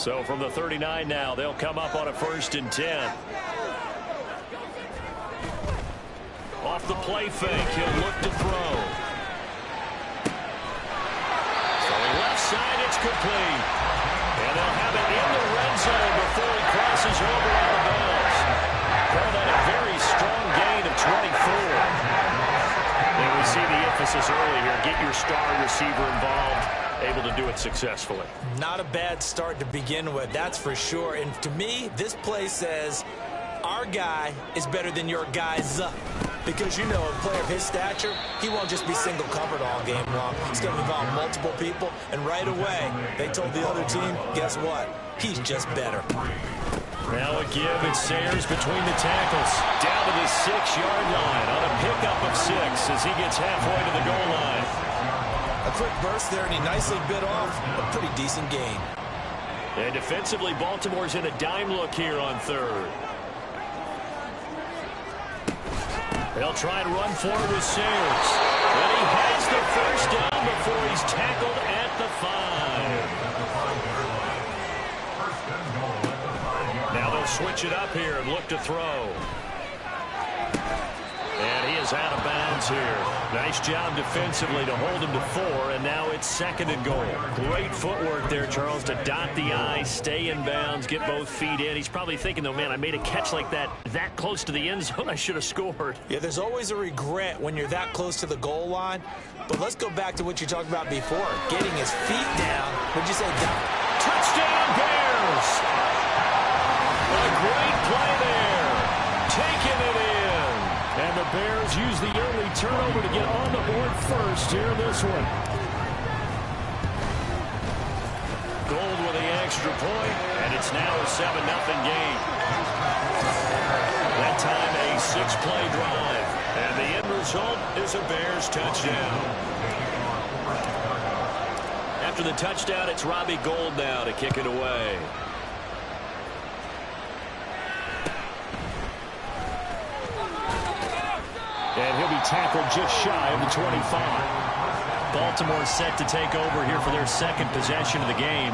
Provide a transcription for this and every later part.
So from the 39 now, they'll come up on a 1st and 10. Off the play fake, he'll look to throw. Throwing left side, it's complete. And they'll have it in the red zone before he crosses over out of bounds. Call that a very strong gain of 24. And we see the emphasis early here. Get your star receiver involved. Able to do it successfully. Not a bad start to begin with, that's for sure. And to me, this play says our guy is better than your guys. Because, you know, a player of his stature, he won't just be single covered all game long. He's going to involve multiple people. And right away, they told the other team, guess what? He's just better. Now a give. It's Sayers between the tackles. Down to the 6-yard line on a pickup of 6 as he gets halfway to the goal line. A quick burst there, and he nicely bit off a pretty decent gain. And defensively, Baltimore's in a dime look here on 3rd. They'll try and run forward with Sayers. And he has the 1st down before he's tackled at the 5. Now they'll switch it up here and look to throw. And he is out of bounds here. Nice job defensively to hold him to 4, and now it's 2nd and goal. Great footwork there, Charles, to dot the I, stay in bounds, get both feet in. He's probably thinking, though, man, I made a catch like that close to the end zone. I should have scored. Yeah, there's always a regret when you're that close to the goal line. But let's go back to what you talked about before. Getting his feet down. What'd you say, down? Touchdown, Bears! A great play there. Taking it in. And the Bears use the early turnover to get on the board first here in this one. Gold with the extra point, and it's now a 7-0 game. That time a 6-play drive, and the end result is a Bears touchdown. After the touchdown, it's Robbie Gould now to kick it away. And he'll be tackled just shy of the 25. Baltimore set to take over here for their 2nd possession of the game.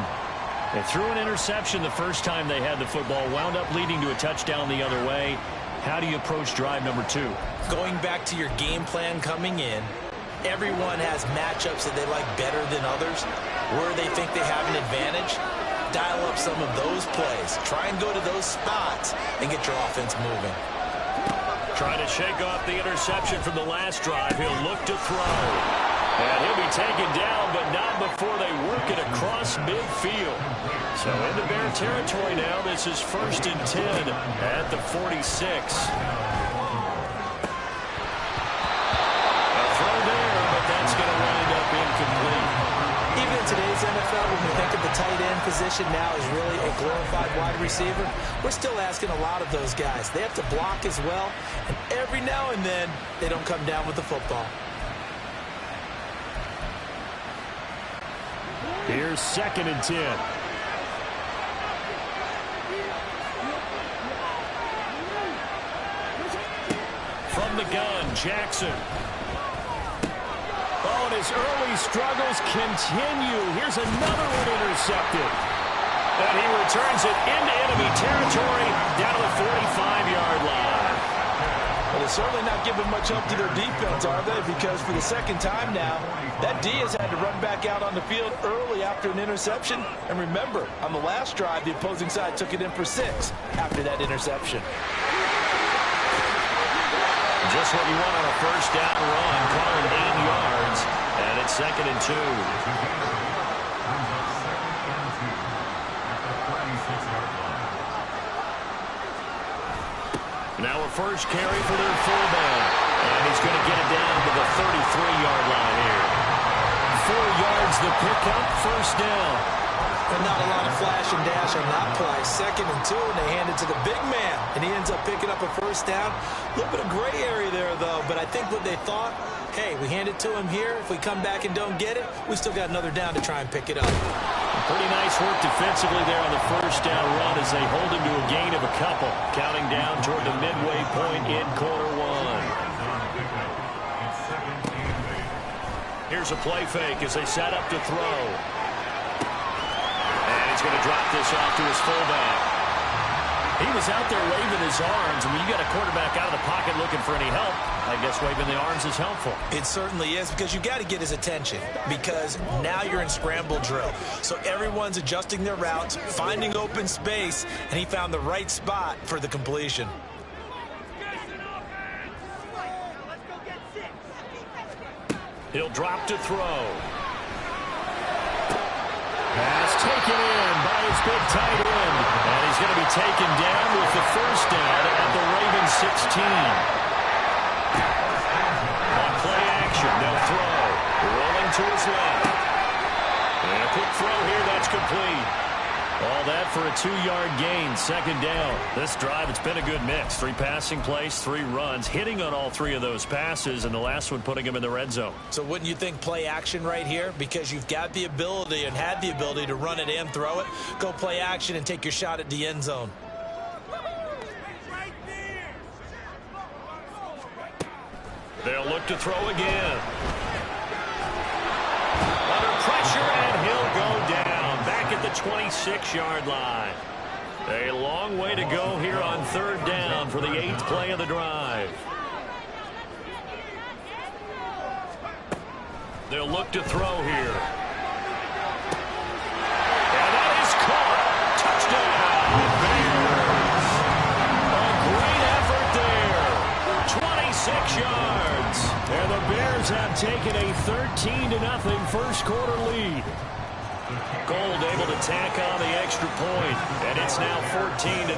They threw an interception the first time they had the football, wound up leading to a touchdown the other way. How do you approach drive number 2? Going back to your game plan coming in, everyone has matchups that they like better than others, where they think they have an advantage. Dial up some of those plays. Try and go to those spots and get your offense moving. Trying to shake off the interception from the last drive. He'll look to throw. And he'll be taken down, but not before they work it across midfield. So into Bear territory now. This is 1st and 10 at the 46. A throw there, but that's going to wind up incomplete. Even in today's NFL, when we think of the tight end position now as really a glorified wide receiver, we're still asking a lot of those guys. They have to block as well, and every now and then, they don't come down with the football. Here's 2nd and 10. From the gun, Jackson. Oh, and his early struggles continue. Here's another one intercepted. And he returns it into enemy territory down to the 45-yard line. Well, they're certainly not giving much help to their defense, are they? Because for the 2nd time now, that D has had to run back out on the field early after an interception. And remember, on the last drive, the opposing side took it in for 6 after that interception. Just what you want on a 1st down run, calling 8 yards, and it's 2nd and 2. Now a first carry for their fullback, and he's going to get it down to the 33-yard line here. 4 yards the pickup, 1st down. And not a lot of flash and dash on that play. 2nd and 2, and they hand it to the big man. And he ends up picking up a 1st down. A little bit of gray area there, though. But I think what they thought, hey, we hand it to him here. If we come back and don't get it, we still got another down to try and pick it up. Pretty nice work defensively there on the 1st down run as they hold him to a gain of a couple. Counting down toward the midway point in quarter 1. Here's a play fake as they set up to throw. he's going to drop this off to his fullback. He was out there waving his arms, and when you got a quarterback out of the pocket looking for any help, I guess waving the arms is helpful. It certainly is, because you got to get his attention, because now you're in scramble drill. So everyone's adjusting their routes, finding open space, and he found the right spot for the completion. He'll drop to throw. Pass taken in by his big tight end. And he's going to be taken down with the first down at the Ravens 16. On play action, they'll throw. Rolling to his left. And a quick throw here, that's complete. All that for a 2-yard gain, second down. This drive, it's been a good mix. 3 passing plays, 3 runs, hitting on all 3 of those passes, and the last one putting him in the red zone. So wouldn't you think play action right here? Because you've got the ability and had the ability to run it and throw it. Go play action and take your shot at the end zone. They'll look to throw again. Under pressure, and he'll go down. Back at the 26-yard line. A long way to go here on third down for the 8th play of the drive. They'll look to throw here. And that is caught. Touchdown, Bears. A great effort there. 26 yards. And the Bears have taken a 13-0 first quarter lead. Gold able to tack on the extra point, and it's now 14-0.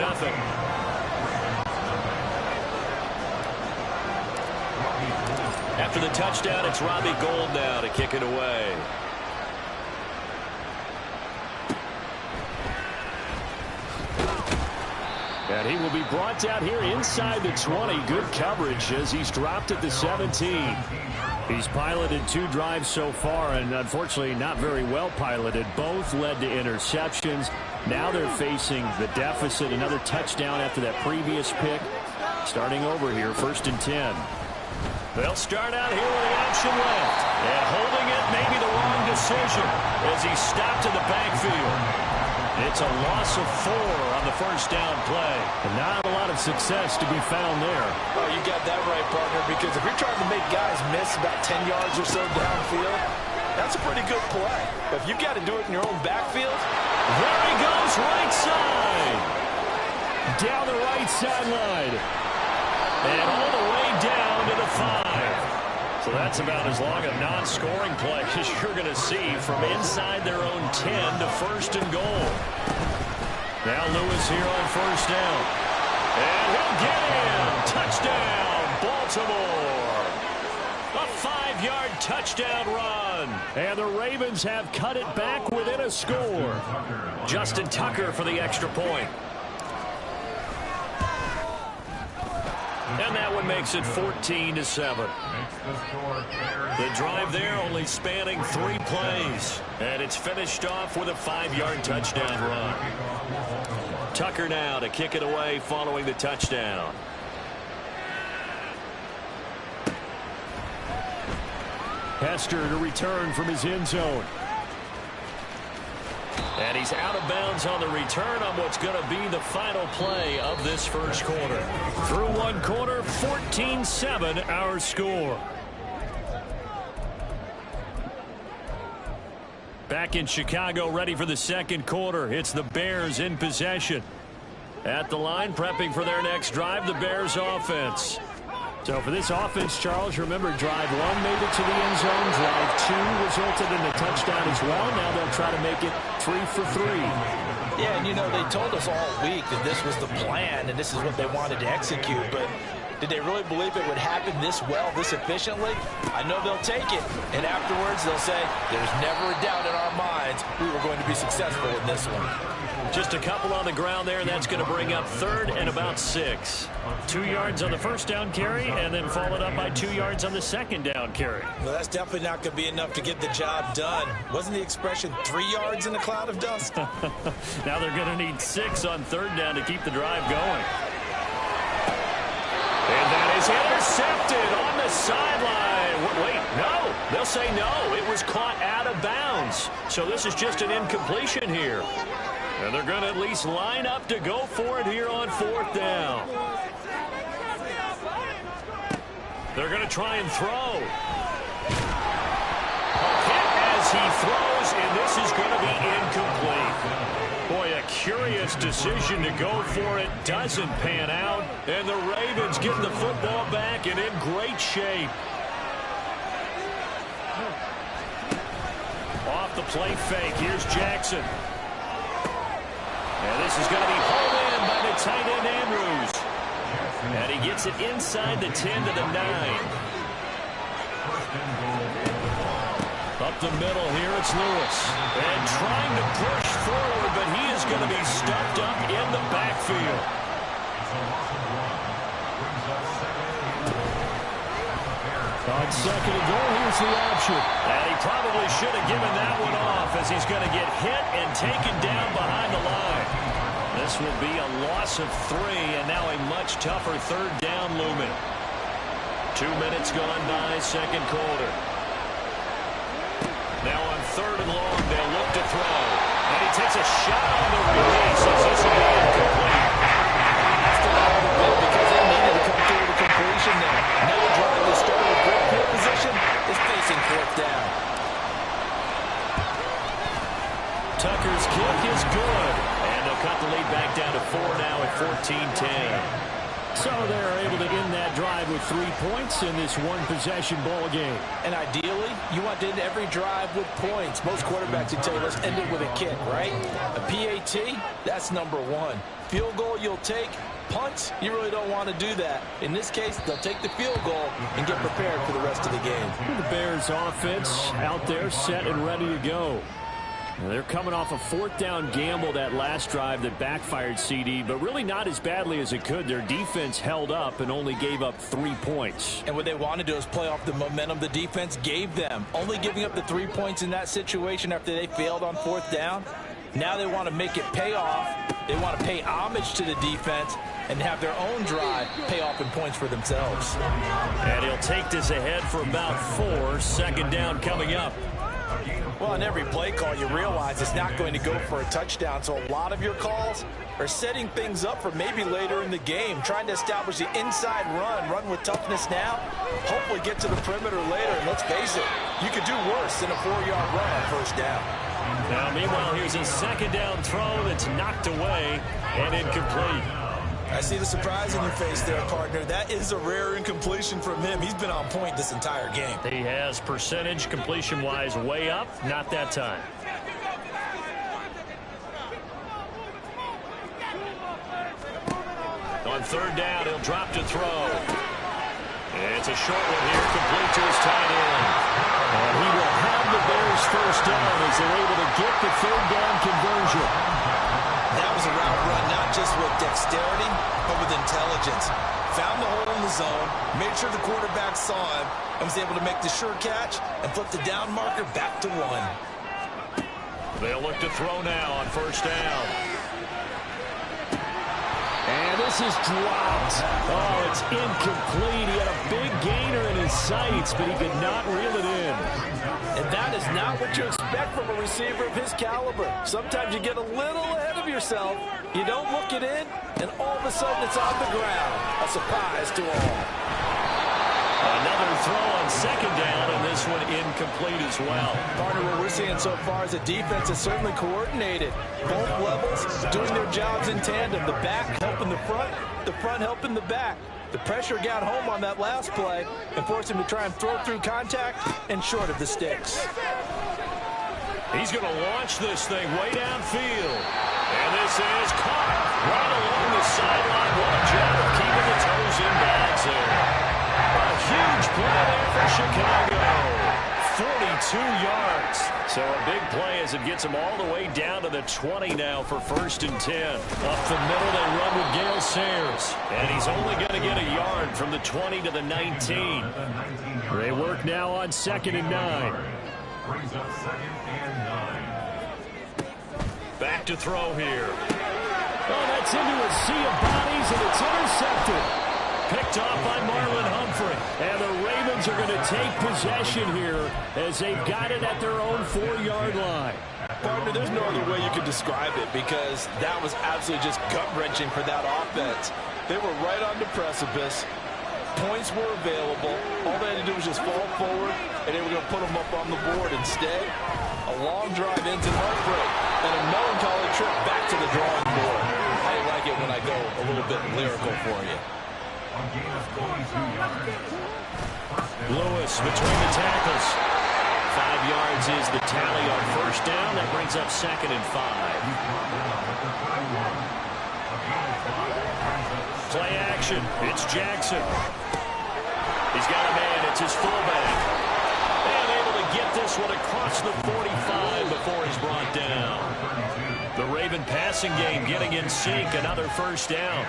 After the touchdown, it's Robbie Gould now to kick it away. And he will be brought down here inside the 20. Good coverage as he's dropped at the 17. He's piloted 2 drives so far, and unfortunately not very well piloted. Both led to interceptions. Now they're facing the deficit. Another touchdown after that previous pick. Starting over here, 1st and 10. They'll start out here with the option left. And holding it may be the wrong decision as he stopped in the backfield. It's a loss of 4 on the first down play. And not a lot of success to be found there. Oh, you got that right, partner, because if you're trying to make guys miss about 10 yards or so downfield, that's a pretty good play. But if you've got to do it in your own backfield, there he goes, right side. Down the right sideline. And all the way down to the 5. So that's about as long a non-scoring play as you're going to see from inside their own 10 to 1st and goal. Now Lewis here on 1st down. And he'll get him. Touchdown, Baltimore. A 5-yard touchdown run. And the Ravens have cut it back within a score. Justin Tucker for the extra point. And that one makes it 14-7. The drive there only spanning 3 plays. And it's finished off with a 5-yard touchdown run. Tucker now to kick it away following the touchdown. Hester to return from his end zone. And he's out of bounds on the return on what's going to be the final play of this first quarter. Through 1 quarter, 14-7 our score. Back in Chicago, ready for the second quarter. It's the Bears in possession. At the line, prepping for their next drive, the Bears offense. So for this offense, Charles, remember drive 1 made it to the end zone. Drive 2 resulted in a touchdown as well. Now they'll try to make it 3 for 3. Yeah, and you know, they told us all week that this was the plan and this is what they wanted to execute. But did they really believe it would happen this well, this efficiently? I know they'll take it. And afterwards, they'll say, there's never a doubt in our minds we were going to be successful in this one. Just a couple on the ground there, and that's going to bring up 3rd and about 6. 2 yards on the first down carry, and then followed up by 2 yards on the second down carry. Well, that's definitely not going to be enough to get the job done. Wasn't the expression 3 yards in a cloud of dust? Now they're going to need 6 on 3rd down to keep the drive going. And that is intercepted on the sideline. Wait, no. They'll say no. It was caught out of bounds. So this is just an incompletion here. And they're going to at least line up to go for it here on 4th down. They're going to try and throw. A hit as he throws, and this is going to be incomplete. Boy, a curious decision to go for it. Doesn't pan out. And the Ravens getting the football back and in great shape. Off the play fake. Here's Jackson. And this is going to be hauled in by the tight end Andrews. And he gets it inside the 10 to the 9. Up the middle here, it's Lewis. And trying to push forward, but he is going to be stuffed up in the backfield. On 2nd and goal, here's the option. And he probably should have given that one off as he's going to get hit and taken down behind the line. This will be a loss of 3, and now a much tougher 3rd down looming. 2 minutes gone by, 2nd quarter. Now on 3rd and long, they'll look to throw. And he takes a shot on the release as this will be incomplete. After that a bit because they needed to come through the completion there. Now the drive that started with great field position is facing 4th down. Tucker's kick is good. And they'll cut the lead back down to 4 now at 14-10. So they're able to end that drive with 3 points in this one-possession ball game. And ideally, you want to end every drive with points. Most quarterbacks would tell you, let's end it with a kick, right? A PAT, that's number 1. Field goal you'll take. Punts, you really don't want to do that. In this case, they'll take the field goal and get prepared for the rest of the game. The Bears offense out there set and ready to go. They're coming off a 4th down gamble that last drive that backfired, CD, but really not as badly as it could. Their defense held up and only gave up 3 points. And what they want to do is play off the momentum the defense gave them. Only giving up the 3 points in that situation after they failed on 4th down. Now they want to make it pay off. They want to pay homage to the defense and have their own drive pay off in points for themselves. And he'll take this ahead for about 4. 2nd down coming up. Well, in every play call, you realize it's not going to go for a touchdown. So a lot of your calls are setting things up for maybe later in the game, trying to establish the inside run with toughness now, hopefully get to the perimeter later. And let's face it, you could do worse than a 4-yard run on 1st down. Now, meanwhile, here's a 2nd down throw that's knocked away and incomplete. I see the surprise in your face there, partner. That is a rare incompletion from him. He's been on point this entire game. He has percentage completion-wise way up. Not that time. On 3rd down, he'll drop to throw. It's a short one here, complete to his tight end. And he will have the Bears 1st down as they're able to get the 3rd down conversion. That was a route run, not just with dexterity, but with intelligence. Found the hole in the zone, made sure the quarterback saw him, and was able to make the sure catch and flip the down marker back to 1. They'll look to throw now on 1st down. And this is dropped. Oh, it's incomplete. He had a big gainer in his sights, but he could not reel it in. And that is not what you expect from a receiver of his caliber. Sometimes you get a little ahead of yourself. You don't look it in, and all of a sudden it's on the ground. A surprise to all. Another throw on 2nd down, and this one incomplete as well. Partner, what we're seeing so far is the defense is certainly coordinated. Both levels doing their jobs in tandem. The back helping the front helping the back. The pressure got home on that last play and forced him to try and throw through contact and short of the sticks. He's going to launch this thing way downfield. And this is caught right along the sideline. What a job of keeping the toes in bounds there. A huge play there for Chicago. 42 yards. So a big play as it gets them all the way down to the 20 now for 1st and 10. Up the middle, they run with Gale Sayers. And he's only going to get a yard from the 20 to the 19. They work now on 2nd and 9. Back to throw here. Oh, that's into a sea of bodies, and it's intercepted. picked off by Marlon Humphrey. And the Ravens are going to take possession here as they've got it at their own 4-yard line. Partner, there's no other way you could describe it because that was absolutely just gut-wrenching for that offense. They were right on the precipice. Points were available. All they had to do was just fall forward, and they were going to put them up on the board. Instead, a long drive into heartbreak and a melancholy trip back to the drawing board. I like it when I go a little bit lyrical for you. Lewis between the tackles. 5 yards is the tally on first down. That brings up 2nd and 5. Play action. It's Jackson. He's got a man. It's his fullback. And able to get this one across the 45 before he's brought down. The Raven passing game getting in sync. Another first down.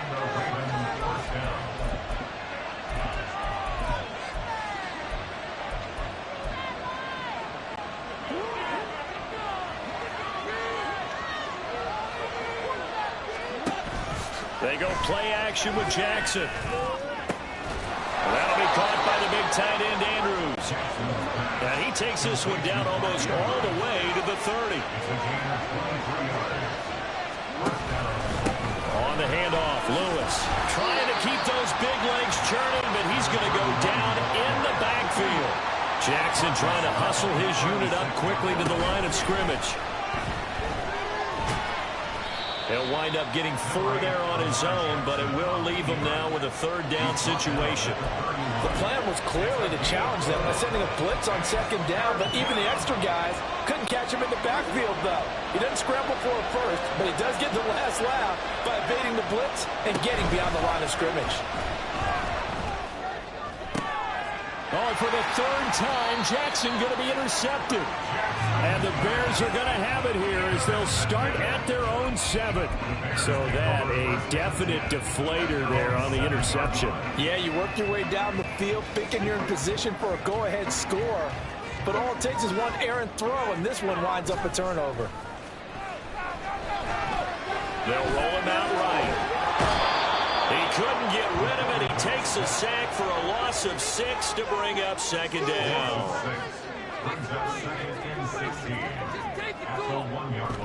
They go play action with Jackson. That'll be caught by the big tight end, Andrews. And he takes this one down almost all the way to the 30. On the handoff, Lewis trying to keep those big legs churning, but he's going to go down in the backfield. Jackson trying to hustle his unit up quickly to the line of scrimmage. He'll wind up getting 4 there on his own, but it will leave him now with a 3rd down situation. The plan was clearly to challenge them by sending a blitz on 2nd down, but even the extra guys couldn't catch him in the backfield, though. He doesn't scramble for a first, but he does get the last laugh by evading the blitz and getting beyond the line of scrimmage. Oh, for the 3rd time, Jackson going to be intercepted. And the Bears are going to have it here as they'll start at their own 7. So that a definite deflator there on the interception. Yeah, you work your way down the field thinking you're in position for a go-ahead score. But all it takes is one errant throw, and this one winds up a turnover. They'll roll him out right. He couldn't get rid of it. He takes a sack for a loss of 6 to bring up 2nd down.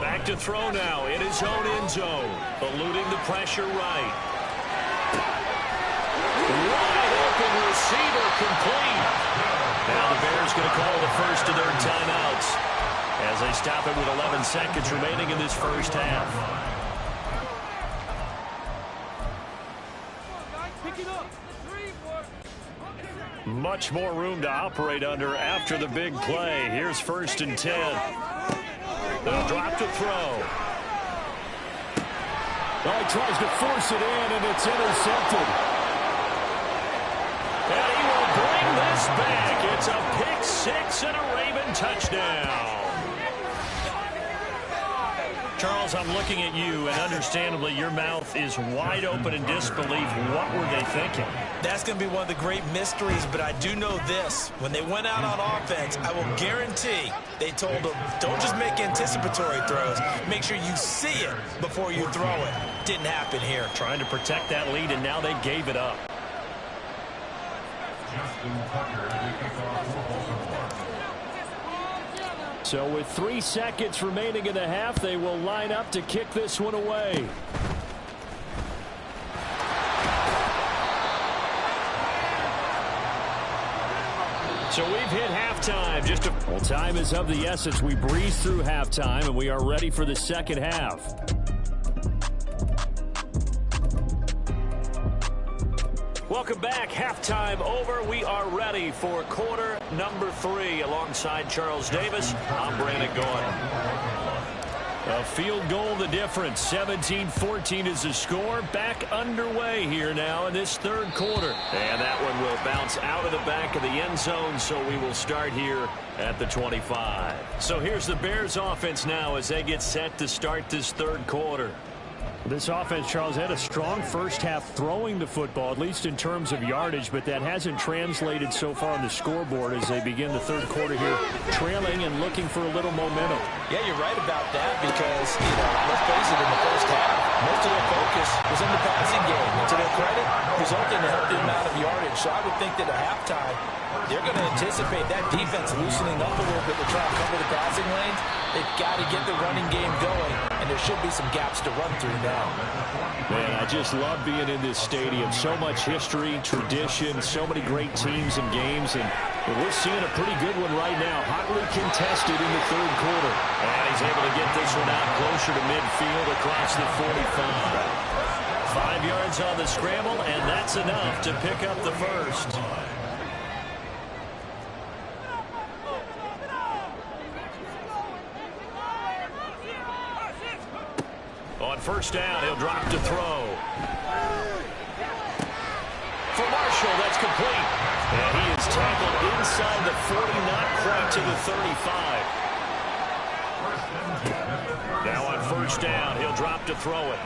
Back to throw now in his own end zone. Eluding the pressure right. Wide open receiver complete. Now the Bears going to call the first of their timeouts as they stop it with 11 seconds remaining in this first half. Much more room to operate under after the big play. Here's 1st and 10. They'll drop to throw. Well, he tries to force it in, and it's intercepted. And he will bring this back. It's a pick 6 and a Raven touchdown. Charles, I'm looking at you, and understandably, your mouth is wide open in disbelief. What were they thinking? That's going to be one of the great mysteries, but I do know this. When they went out on offense, I will guarantee they told them, don't just make anticipatory throws. Make sure you see it before you throw it. Didn't happen here. Trying to protect that lead, and now they gave it up. So with 3 seconds remaining in the half, they will line up to kick this one away. So we've hit halftime. Well, time is of the essence. We breeze through halftime, and we are ready for the second half. Welcome back. Halftime over. We are ready for quarter number 3. Alongside Charles Davis, I'm Brandon Gaudin. A field goal the difference. 17-14 is the score. Back underway here now in this 3rd quarter. And that one will bounce out of the back of the end zone, so we will start here at the 25. So here's the Bears offense now as they get set to start this 3rd quarter. This offense, Charles, had a strong first half throwing the football, at least in terms of yardage, but that hasn't translated so far on the scoreboard as they begin the third quarter here, trailing and looking for a little momentum. Yeah, you're right about that because, let's face it, in the first half, most of their focus was in the passing game. And to their credit, resulting in a healthy amount of yardage. So I would think that at halftime, they're going to anticipate that defense loosening up a little bit to try and cover the passing lanes. They've got to get the running game going, and there should be some gaps to run through now. Man, I just love being in this stadium. So much history, tradition, so many great teams and games, and we're seeing a pretty good one right now. Hotly contested in the third quarter. And he's able to get this one out closer to midfield across the 45. 5 yards on the scramble, and that's enough to pick up the first. On first down, he'll drop to throw. For Marshall, that's complete. And he is tackled inside the 40, not quite to the 35. Now on first down, he'll drop to throw it.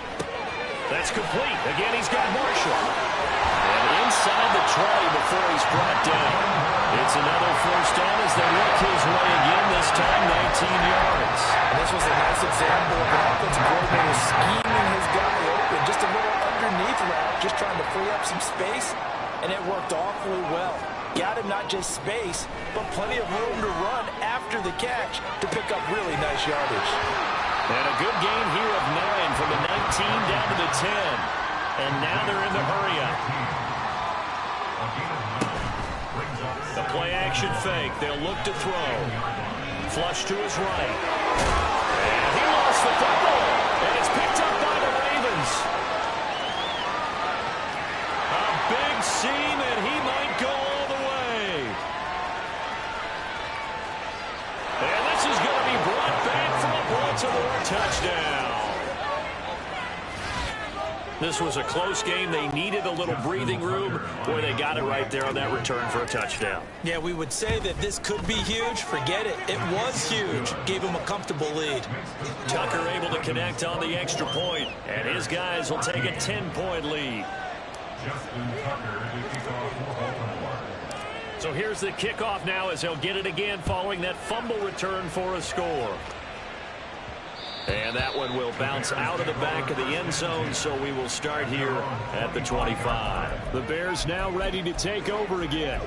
That's complete. Again, he's got Marshall. And inside the 20 before he's brought down. It's another first down as they look his way again, this time 19 yards. And this was a nice example of an offensive coordinator scheming his guy open, just a little underneath route, just trying to free up some space, and it worked awfully well. Got him not just space, but plenty of room to run after the catch to pick up really nice yardage. And a good gain here of 9 from the 19 down to the 10. And now they're in the hurry-up. The play-action fake. They'll look to throw. Flush to his right. And he lost the football. And it's picked up by the Ravens. A big seam, and he might go all the way. And this is going to be brought back for a Baltimore touchdown. This was a close game. They needed a little breathing room. Boy, they got it right there on that return for a touchdown. Yeah, we would say that this could be huge. Forget it. It was huge. Gave him a comfortable lead. Tucker able to connect on the extra point, and his guys will take a 10-point lead. So here's the kickoff now as he'll get it again following that fumble return for a score. And that one will bounce out of the back of the end zone, so we will start here at the 25. The Bears now ready to take over again.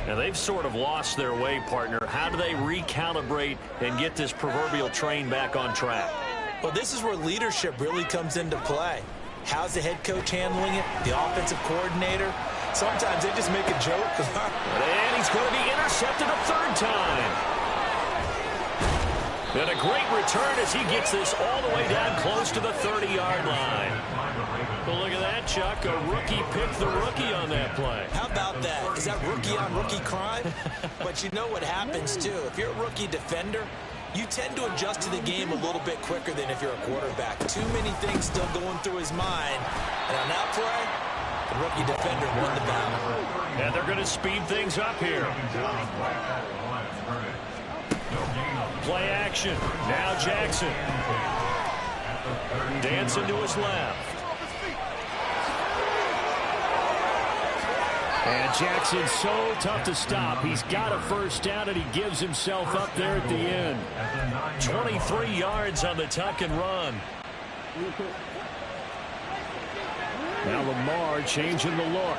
And they've sort of lost their way, partner. How do they recalibrate and get this proverbial train back on track? Well, this is where leadership really comes into play. How's the head coach handling it? The offensive coordinator? Sometimes they just make a joke. And he's going to be intercepted a third time. And a great return as he gets this all the way down close to the 30-yard line. Well, look at that, Chuck. A rookie picked the rookie on that play. How about that? Is that rookie-on-rookie crime? But you know what happens, too. If you're a rookie defender, you tend to adjust to the game a little bit quicker than if you're a quarterback. Too many things still going through his mind. And on that play, the rookie defender won the battle. And they're going to speed things up here. Play action. Now Jackson. Dancing to his left. And Jackson's so tough to stop. He's got a first down, and he gives himself up there at the end. 23 yards on the tuck and run. Now Lamar changing the look.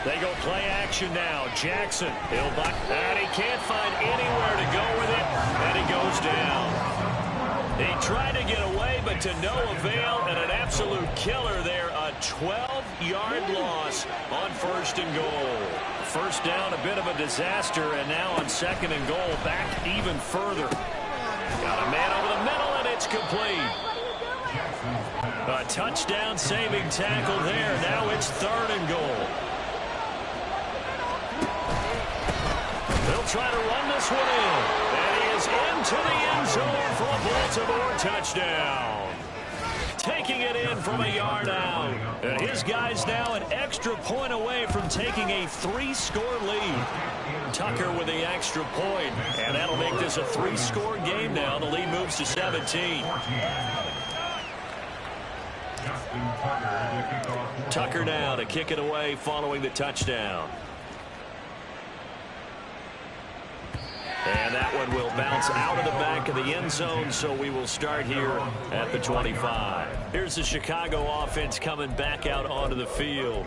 They go play action now. Jackson, he'll buck, and he can't find anywhere to go with it, and he goes down. He tried to get away, but to no avail, and an absolute killer there. A 12-yard loss on first and goal. First down, a bit of a disaster, and now on second and goal, back even further. Got a man over the middle, and it's complete. A touchdown-saving tackle there. Now it's third and goal. They'll try to run this one in. And he is into the end zone for a Baltimore touchdown. taking it in from a yard out. And his guy's now an extra point away from taking a 3-score lead. Tucker with the extra point, and that'll make this a 3-score game now. The lead moves to 17. Tucker now to kick it away following the touchdown. And that one will bounce out of the back of the end zone, so we will start here at the 25. Here's the Chicago offense coming back out onto the field.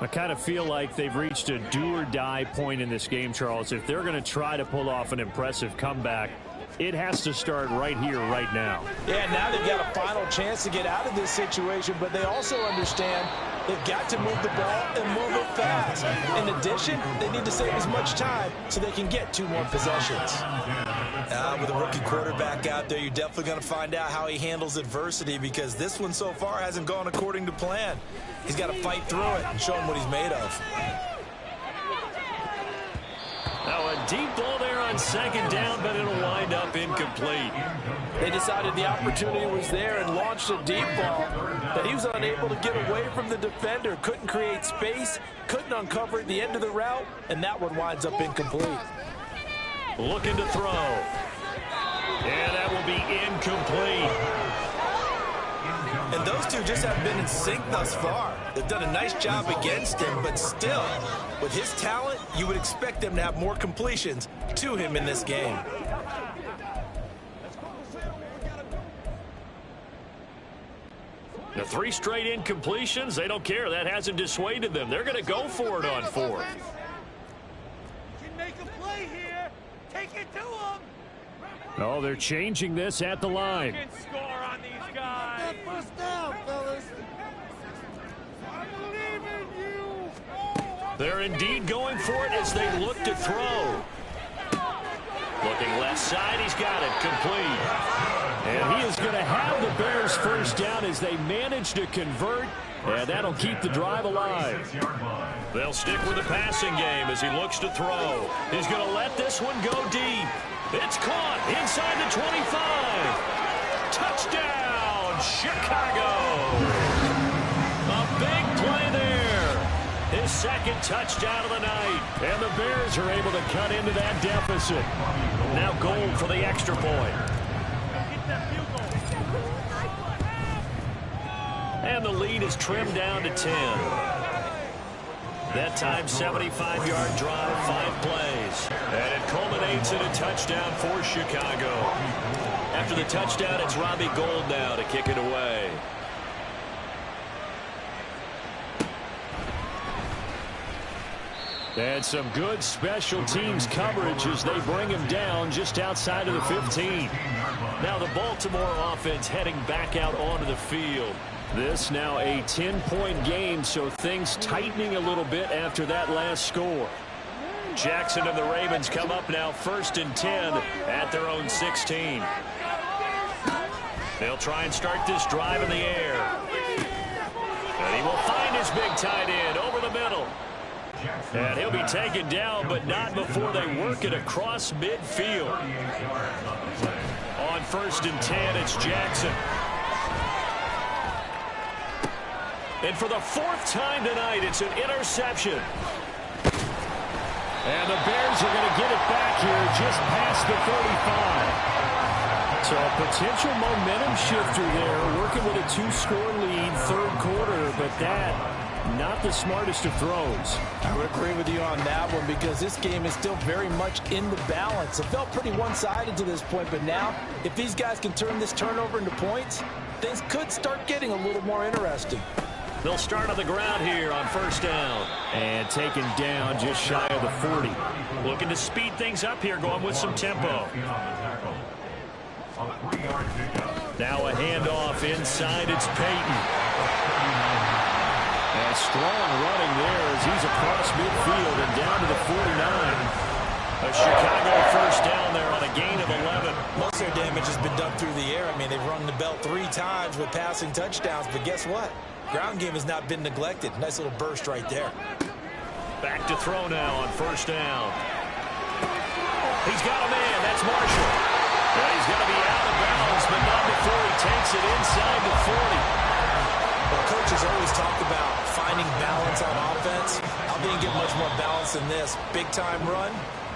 I kind of feel like they've reached a do-or-die point in this game, Charles. If they're going to try to pull off an impressive comeback, it has to start right here, right now. Yeah, now they've got a final chance to get out of this situation, but they also understand they've got to move the ball and move it fast. In addition, they need to save as much time so they can get 2 more possessions. With a rookie quarterback out there, you're definitely going to find out how he handles adversity, because this one so far hasn't gone according to plan. He's got to fight through it and show him what he's made of. Now a deep ball there on second down, but it'll wind up incomplete. They decided the opportunity was there and launched a deep ball, but he was unable to get away from the defender, couldn't create space, couldn't uncover the end of the route, and that one winds up incomplete. Looking to throw. And that will be incomplete. And those two just haven't been in sync thus far. They've done a nice job against him, but still, with his talent, you would expect them to have more completions to him in this game. The 3 straight incompletions, they don't care. That hasn't dissuaded them. They're going to go for it on 4th. Can make a play here. Take it to him. Oh, they're changing this at the line. Can score on these guys. First down, fellas. I believe in you. They're indeed going for it as they look to throw. Looking left side, he's got it complete. And he is going to have the Bears first down as they manage to convert, and that'll keep the drive alive. They'll stick with the passing game as he looks to throw. He's going to let this one go deep. It's caught inside the 25. Touchdown, Chicago. A big play there. His second touchdown of the night. And the Bears are able to cut into that deficit. Now Gold for the extra point. And the lead is trimmed down to 10. That time, 75-yard drive, 5 plays. And it culminates in a touchdown for Chicago. After the touchdown, it's Robbie Gould now to kick it away. And some good special teams coverage as they bring him down just outside of the 15. Now the Baltimore offense heading back out onto the field. This now a 10-point game, so things tightening a little bit after that last score. Jackson and the Ravens come up now 1st and 10 at their own 16. They'll try and start this drive in the air. And he will find his big tight end over the middle. And he'll be taken down, but not before they work it across midfield. On 1st and 10, it's Jackson. And for the 4th time tonight, it's an interception. And the Bears are going to get it back here just past the 35. So a potential momentum shifter there, working with a 2-score lead, 3rd quarter, but that, not the smartest of throws. I would agree with you on that one, because this game is still very much in the balance. It felt pretty one-sided to this point, but now, if these guys can turn this turnover into points, things could start getting a little more interesting. They'll start on the ground here on 1st down. And taken down just shy of the 40. Looking to speed things up here, going with some tempo. Now a handoff inside, it's Peyton. And strong running there as he's across midfield and down to the 49. A Chicago 1st down there on a gain of 11. Most of their damage has been done through the air. I mean, they've rung the bell 3 times with passing touchdowns, but guess what? Ground game has not been neglected. Nice little burst right there. Back to throw now on 1st down. He's got a man. That's Marshall. And he's going to be out of bounds, but not before he takes it inside the 40. Well, coaches always talk about finding balance on offense. I didn't get much more balance than this. Big-time run,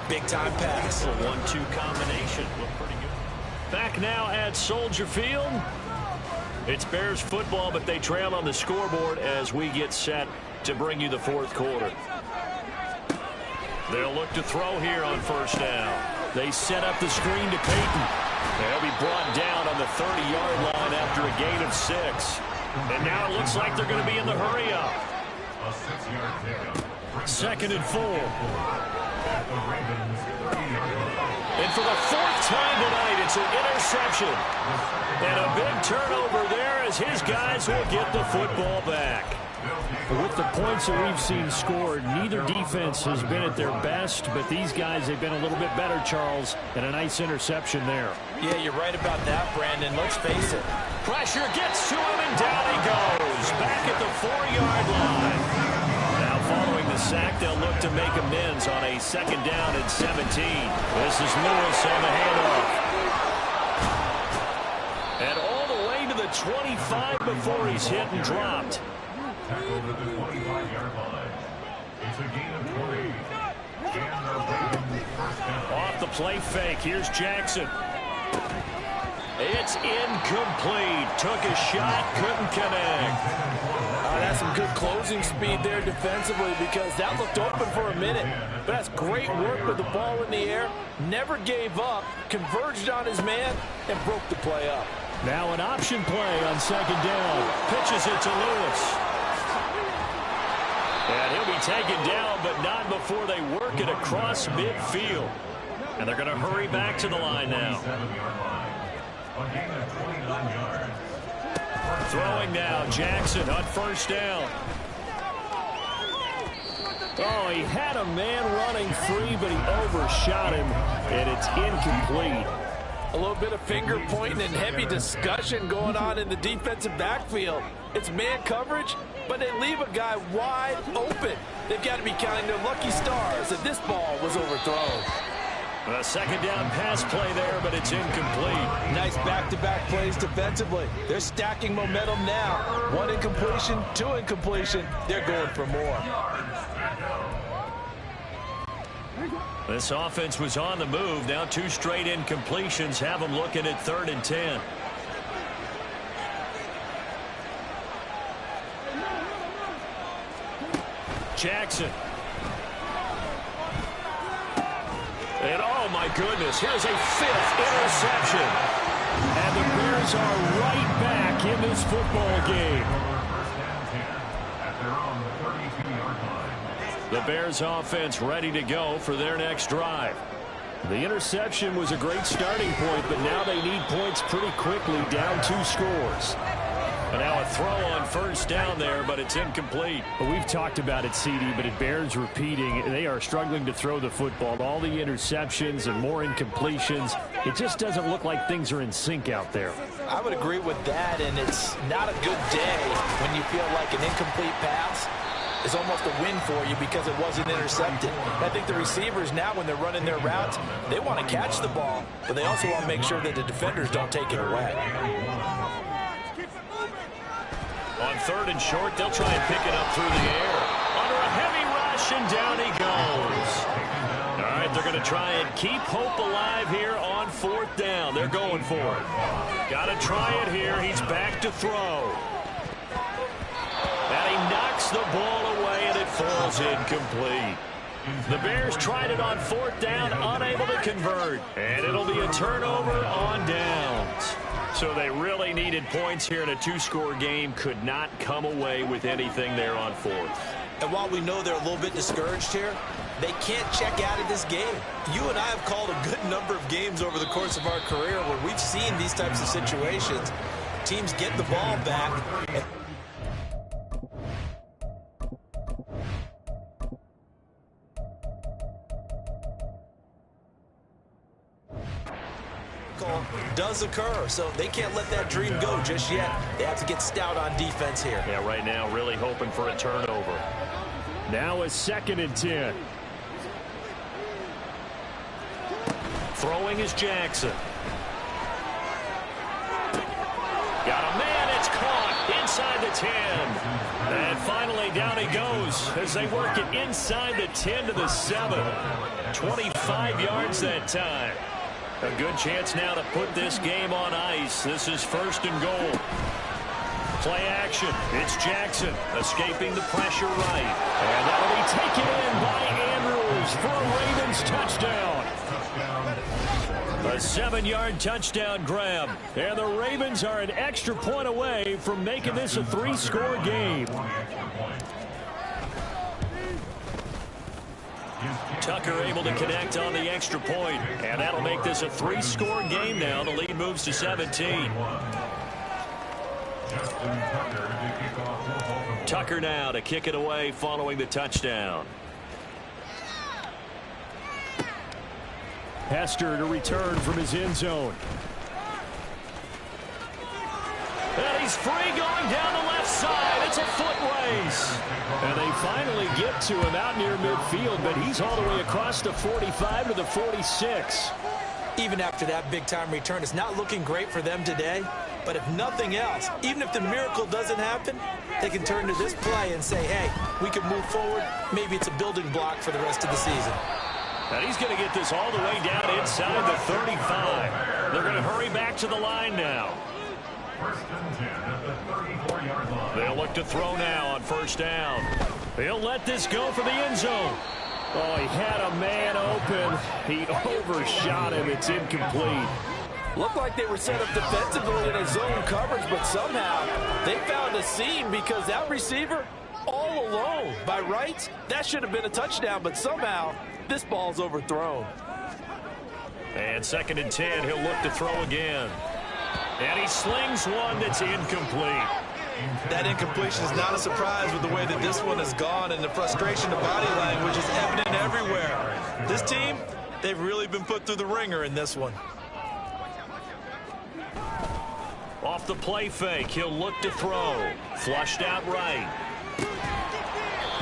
big-time pass. A 1-2 combination. Looked pretty good. Back now at Soldier Field. It's Bears football, but they trail on the scoreboard as we get set to bring you the fourth quarter. They'll look to throw here on first down. They set up the screen to Peyton. They'll be brought down on the 30-yard line after a gain of 6. And now it looks like they're going to be in the hurry-up. 2nd and 4. And for the 4th time tonight, it's an interception. And a big turnover there as his guys will get the football back. With the points that we've seen scored, neither defense has been at their best, but these guys have been a little bit better, Charles, and a nice interception there. Yeah, you're right about that, Brandon. Let's face it. Pressure gets to him, and down he goes. Back at the 4-yard line. Now following the sack, they'll look to make amends on a 2nd down and 17. This is Lewis on the handoff. And all the way to the 25 before he's hit and dropped. Tackled at the 25-yard line. It's a gain of 20. And the Ravens first down. Off the play fake, here's Jackson. It's incomplete. Took a shot, couldn't connect. That's some good closing speed there defensively because that looked open for a minute. But that's great work with the ball in the air. Never gave up, converged on his man, and broke the play up. Now an option play on 2nd down. Pitches it to Lewis. And he'll be taken down, but not before they work it across midfield. And they're going to hurry back to the line now. A gain of 29 yards. Throwing now, Jackson on first down. Oh, he had a man running free, but he overshot him, and it's incomplete. A little bit of finger pointing and heavy discussion going on in the defensive backfield. It's man coverage, but they leave a guy wide open. They've got to be counting their lucky stars that this ball was overthrown. A 2nd down pass play there, but it's incomplete. Nice back-to-back plays defensively. They're stacking momentum now. 1 incompletion, 2 incompletion. They're going for more. This offense was on the move. Now 2 straight incompletions have them looking at 3rd and 10. Jackson. And oh my goodness, here's a 5th interception. And the Bears are right back in this football game. The Bears offense ready to go for their next drive. The interception was a great starting point, but now they need points pretty quickly, down 2 scores. And now a throw on first down there, but it's incomplete. Well, we've talked about it, CD, but it bears repeating. They are struggling to throw the football. All the interceptions and more incompletions. It just doesn't look like things are in sync out there. I would agree with that, and it's not a good day when you feel like an incomplete pass is almost a win for you because it wasn't intercepted. I think the receivers now, when they're running their routes, they want to catch the ball, but they also want to make sure that the defenders don't take it away. On 3rd and short, they'll try and pick it up through the air. Under a heavy rush, and down he goes. All right, they're going to try and keep hope alive here on 4th down. They're going for it. Got to try it here. He's back to throw. And he knocks the ball away, and it falls incomplete. The Bears tried it on 4th down, unable to convert. And it'll be a turnover on downs. So they really needed points here in a 2-score game. Could not come away with anything there on 4th. And while we know they're a little bit discouraged here, they can't check out of this game. You and I have called a good number of games over the course of our career where we've seen these types of situations. Teams get the ball back. Does occur, so they can't let that dream go just yet. They have to get stout on defense here. Yeah, right now really hoping for a turnover. Now a 2nd and 10. Throwing is Jackson. inside the 10. And finally down he goes as they work it inside the 10 to the 7. 25 yards that time. A good chance now to put this game on ice. This is 1st and goal. Play action. It's Jackson escaping the pressure right. And that'll be taken in by Andrews for a Ravens touchdown. A 7-yard touchdown grab. And the Ravens are an extra point away from making this a 3-score game. Tucker able to connect on the extra point. And that'll make this a 3-score game now. The lead moves to 17. Tucker now to kick it away following the touchdown. Hester to return from his end zone. And he's free going down the left side. It's a foot race. And they finally get to him out near midfield, but he's all the way across the 45 to the 46. Even after that big-time return, it's not looking great for them today. But if nothing else, even if the miracle doesn't happen, they can turn to this play and say, hey, we can move forward. Maybe it's a building block for the rest of the season. And he's going to get this all the way down inside the 35. They're going to hurry back to the line now. 1st and 10 at the 34-yard line. They'll look to throw now on 1st down. He'll let this go for the end zone. Oh, he had a man open. He overshot him. It's incomplete. Looked like they were set up defensively in a zone coverage, but somehow they found a seam because that receiver all alone. By rights, that should have been a touchdown, but somehow this ball's overthrown. And 2nd and 10, he'll look to throw again. And he slings one that's incomplete. That incompletion is not a surprise with the way that this one has gone, and the frustration of body language is evident everywhere. This team, they've really been put through the ringer in this one. Off the play fake, he'll look to throw. Flushed out right.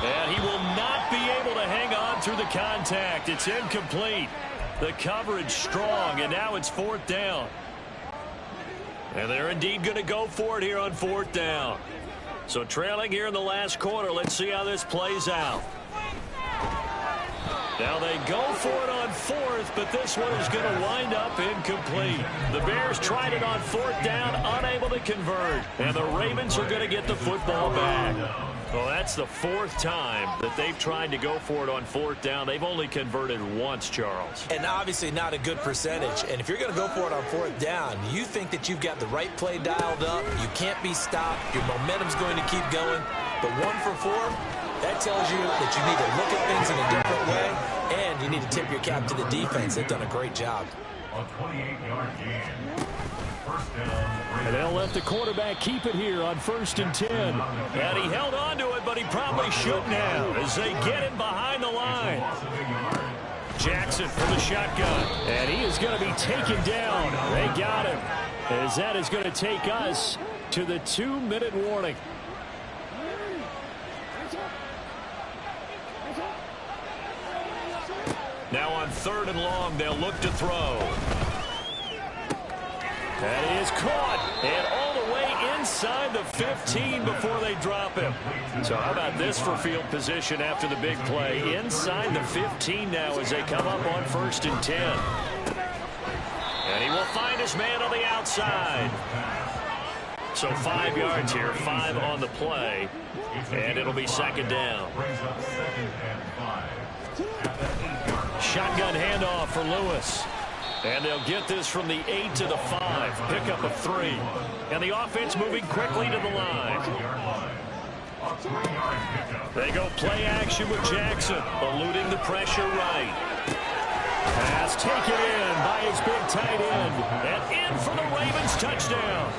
And he will not be able to hang on through the contact. It's incomplete. The coverage strong, and now it's 4th down. And they're indeed going to go for it here on 4th down. So trailing here in the last quarter, let's see how this plays out. Now they go for it on 4th, but this one is going to wind up incomplete. The Bears tried it on 4th down, unable to convert. And the Ravens are going to get the football back. Well, that's the 4th time that they've tried to go for it on 4th down. They've only converted once, Charles. And obviously not a good percentage. And if you're going to go for it on 4th down, you think that you've got the right play dialed up. You can't be stopped. Your momentum's going to keep going. But 1 for 4, that tells you that you need to look at things in a different way, and you need to tip your cap to the defense. They've done a great job. A 28-yard gain. 1st down. And they'll let the quarterback keep it here on 1st and 10. And he held on to it, but he probably shouldn't have as they get him behind the line. Jackson for the shotgun. And he is going to be taken down. They got him. As that is going to take us to the 2-minute warning. Now on 3rd and long, they'll look to throw. That is caught. And all the way inside the 15 before they drop him. So how about this for field position after the big play? Inside the 15 now as they come up on 1st and 10. And he will find his man on the outside. So 5 yards here, 5 on the play. And it'll be 2nd down. Shotgun handoff for Lewis. And they'll get this from the 8 to the 5. Pickup of 3. And the offense moving quickly to the line. They go play action with Jackson, eluding the pressure right. Pass taken in by his big tight end. And in for the Ravens touchdown.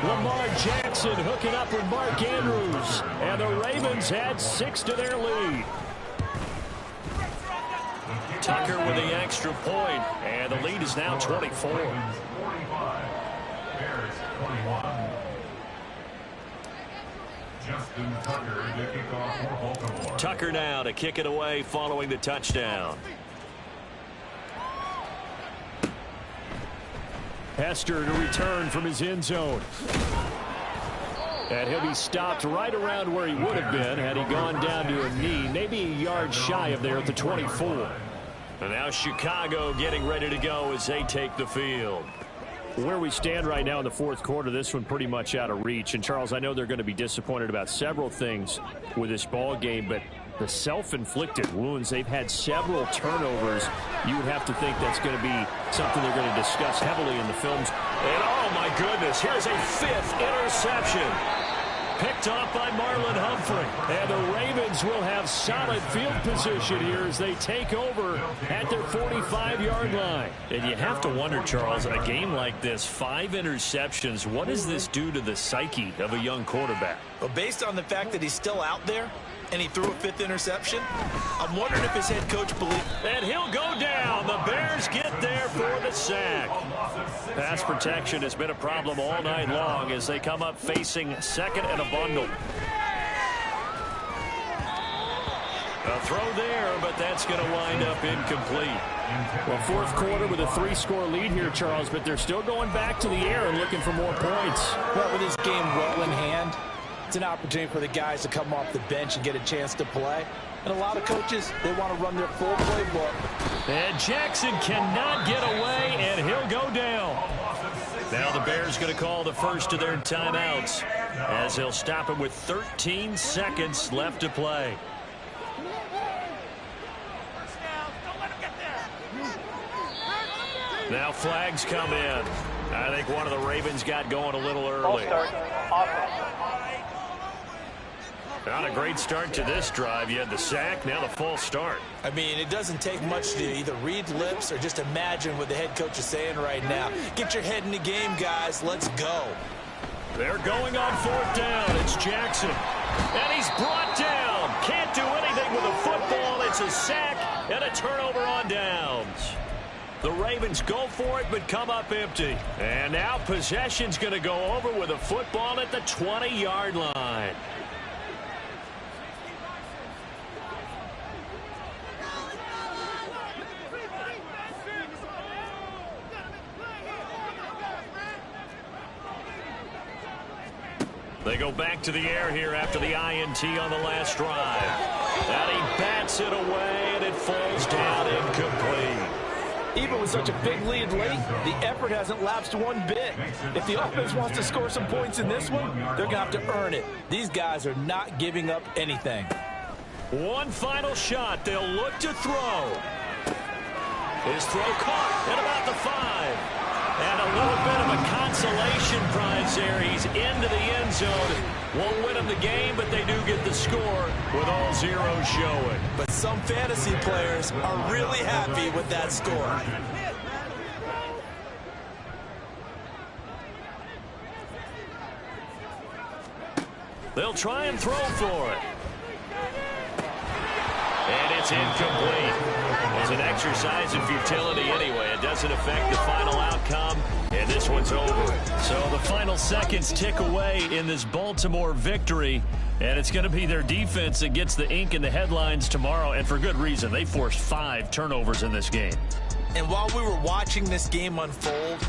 Lamar Jackson hooking up with Mark Andrews. And the Ravens add 6 to their lead. Tucker with the extra point, and the lead is now 24. 45. Bears 21. Justin Tucker to kick off for Baltimore. Tucker now to kick it away following the touchdown. Hester to return from his end zone. And he'll be stopped right around where he would have been had he gone down to a knee, maybe a yard shy of there at the 24. And now Chicago getting ready to go as they take the field. Where we stand right now in the fourth quarter, this one pretty much out of reach. And, Charles, I know they're going to be disappointed about several things with this ball game, but the self-inflicted wounds, they've had several turnovers. You would have to think that's going to be something they're going to discuss heavily in the films. And, oh, my goodness, here's a fifth interception. Picked off by Marlon Humphrey. And the Ravens will have solid field position here as they take over at their 45-yard line. And you have to wonder, Charles, in a game like this, 5 interceptions, what does this do to the psyche of a young quarterback? Well, based on the fact that he's still out there and he threw a 5th interception, I'm wondering if his head coach believes. And he'll go down. The Bears get there for the sack. Pass protection has been a problem all night long as they come up facing second and a bundle. A throw there, but that's going to wind up incomplete. Well, fourth quarter with a 3-score lead here, Charles, but they're still going back to the air and looking for more points. Well, with this game well in hand, it's an opportunity for the guys to come off the bench and get a chance to play. And a lot of coaches, they want to run their full playbook. And Jackson cannot get away, and he'll go down. Now the Bears going to call the first of their timeouts as they'll stop him with 13 seconds left to play. Now flags come in. I think one of the Ravens got going a little early. Not a great start to this drive. You had the sack, now the false start. I mean, it doesn't take much to either read lips or just imagine what the head coach is saying right now. Get your head in the game, guys. Let's go. They're going on 4th down. It's Jackson. And he's brought down. Can't do anything with the football. It's a sack and a turnover on downs. The Ravens go for it, but come up empty. And now possession's going to go over with a football at the 20-yard line. They go back to the air here after the INT on the last drive. And he bats it away, and it falls down incomplete. Even with such a big lead late, the effort hasn't lapsed one bit. If the offense wants to score some points in this one, they're going to have to earn it. These guys are not giving up anything. One final shot. They'll look to throw. His throw caught at about the 5. And a little bit of a consolation prize there. He's into the end zone. Won't win them the game, but they do get the score with all zeros showing. But some fantasy players are really happy with that score. They'll try and throw for it. And it's incomplete. It's an exercise in futility anyway. It doesn't affect the final outcome, and this one's over. So the final seconds tick away in this Baltimore victory, and it's going to be their defense that gets the ink in the headlines tomorrow, and for good reason. They forced 5 turnovers in this game. And while we were watching this game unfold,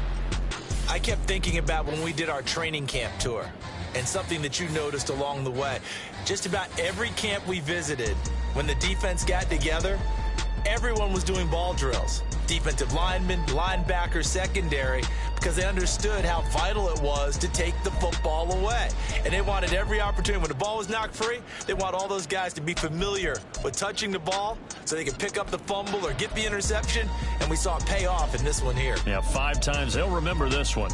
I kept thinking about when we did our training camp tour, and something that you noticed along the way. Just about every camp we visited, when the defense got together, everyone was doing ball drills. Defensive linemen, linebackers, secondary, because they understood how vital it was to take the football away. And they wanted every opportunity. When the ball was knocked free, they want all those guys to be familiar with touching the ball so they can pick up the fumble or get the interception. And we saw it pay off in this one here. Yeah, 5 times. They'll remember this one.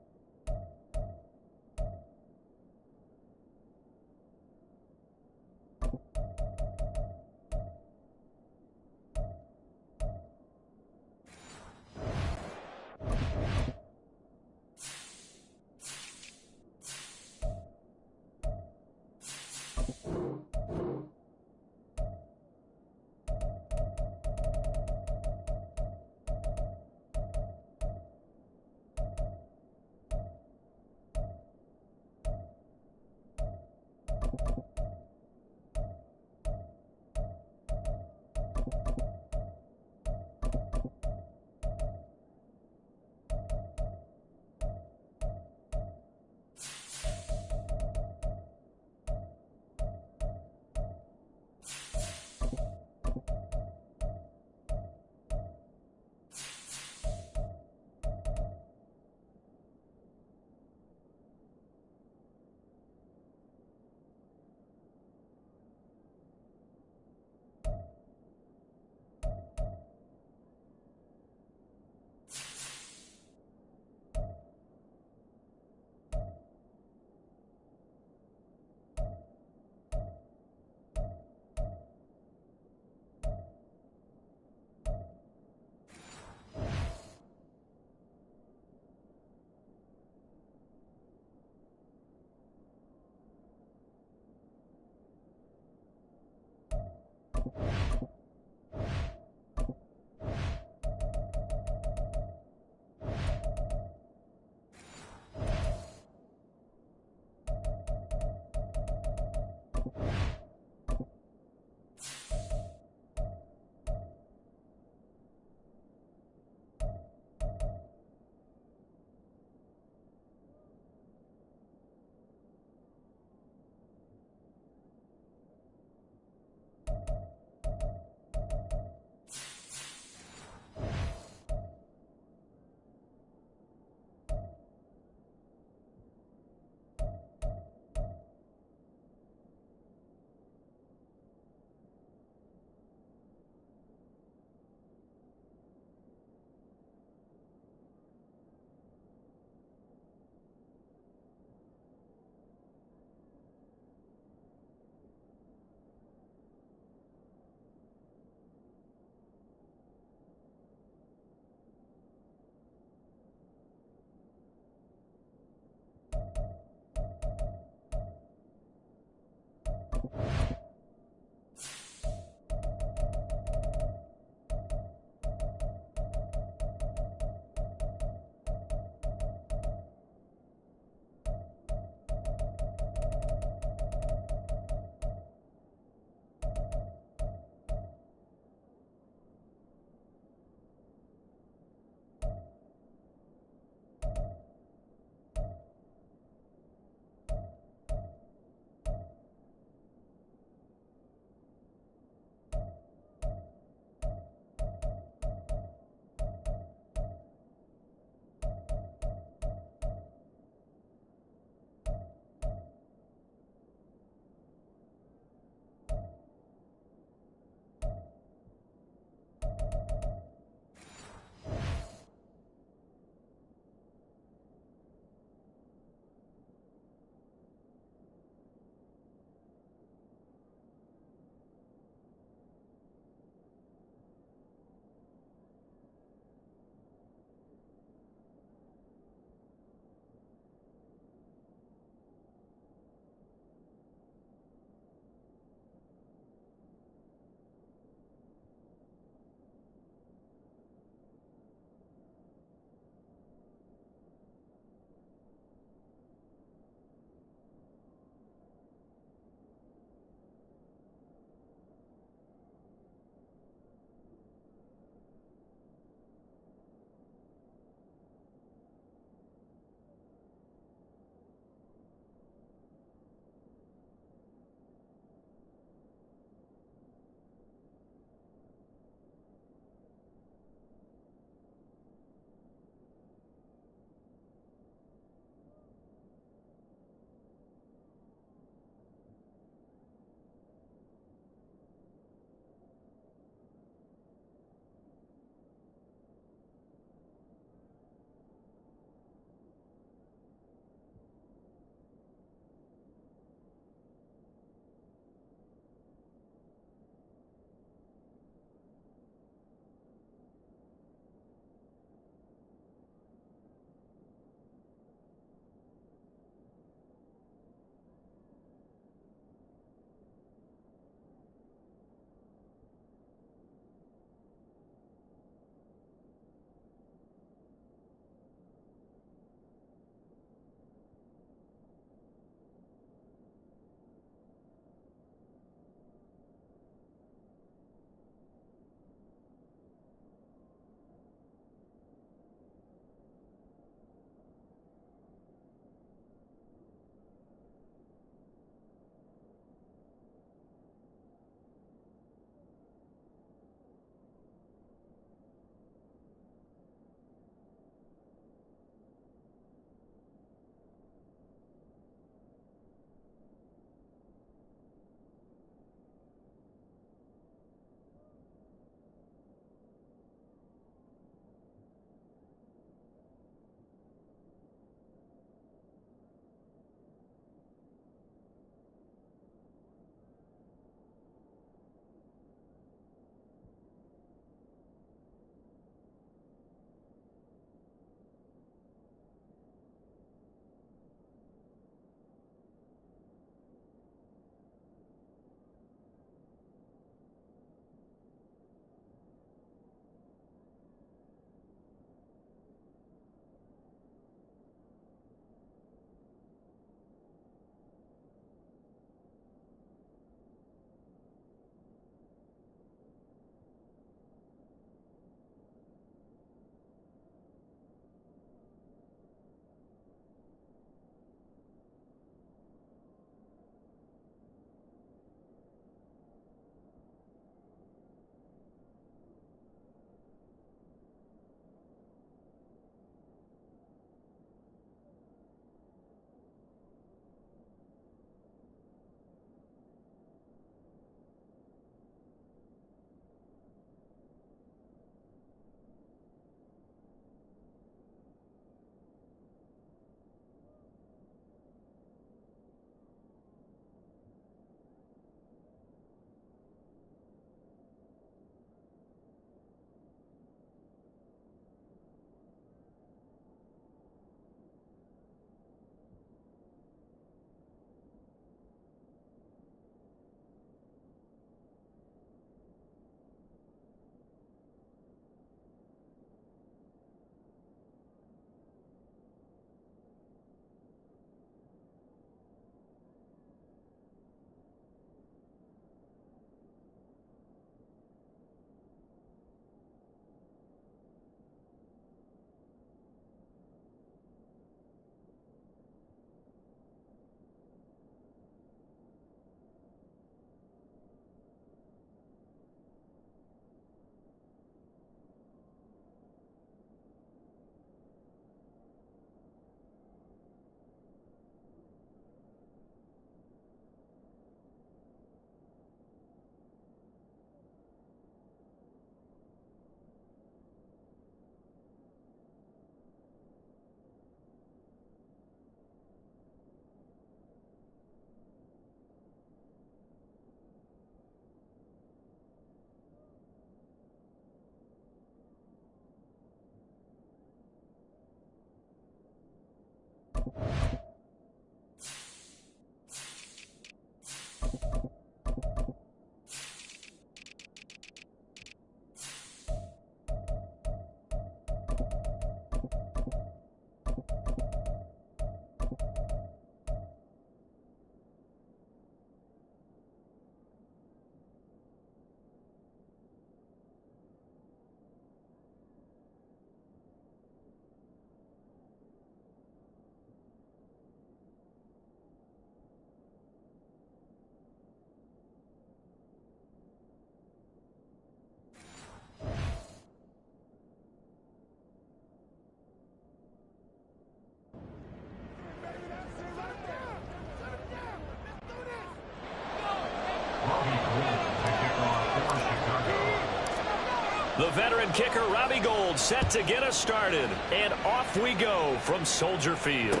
The veteran kicker, Robbie Gould, set to get us started. And off we go from Soldier Field.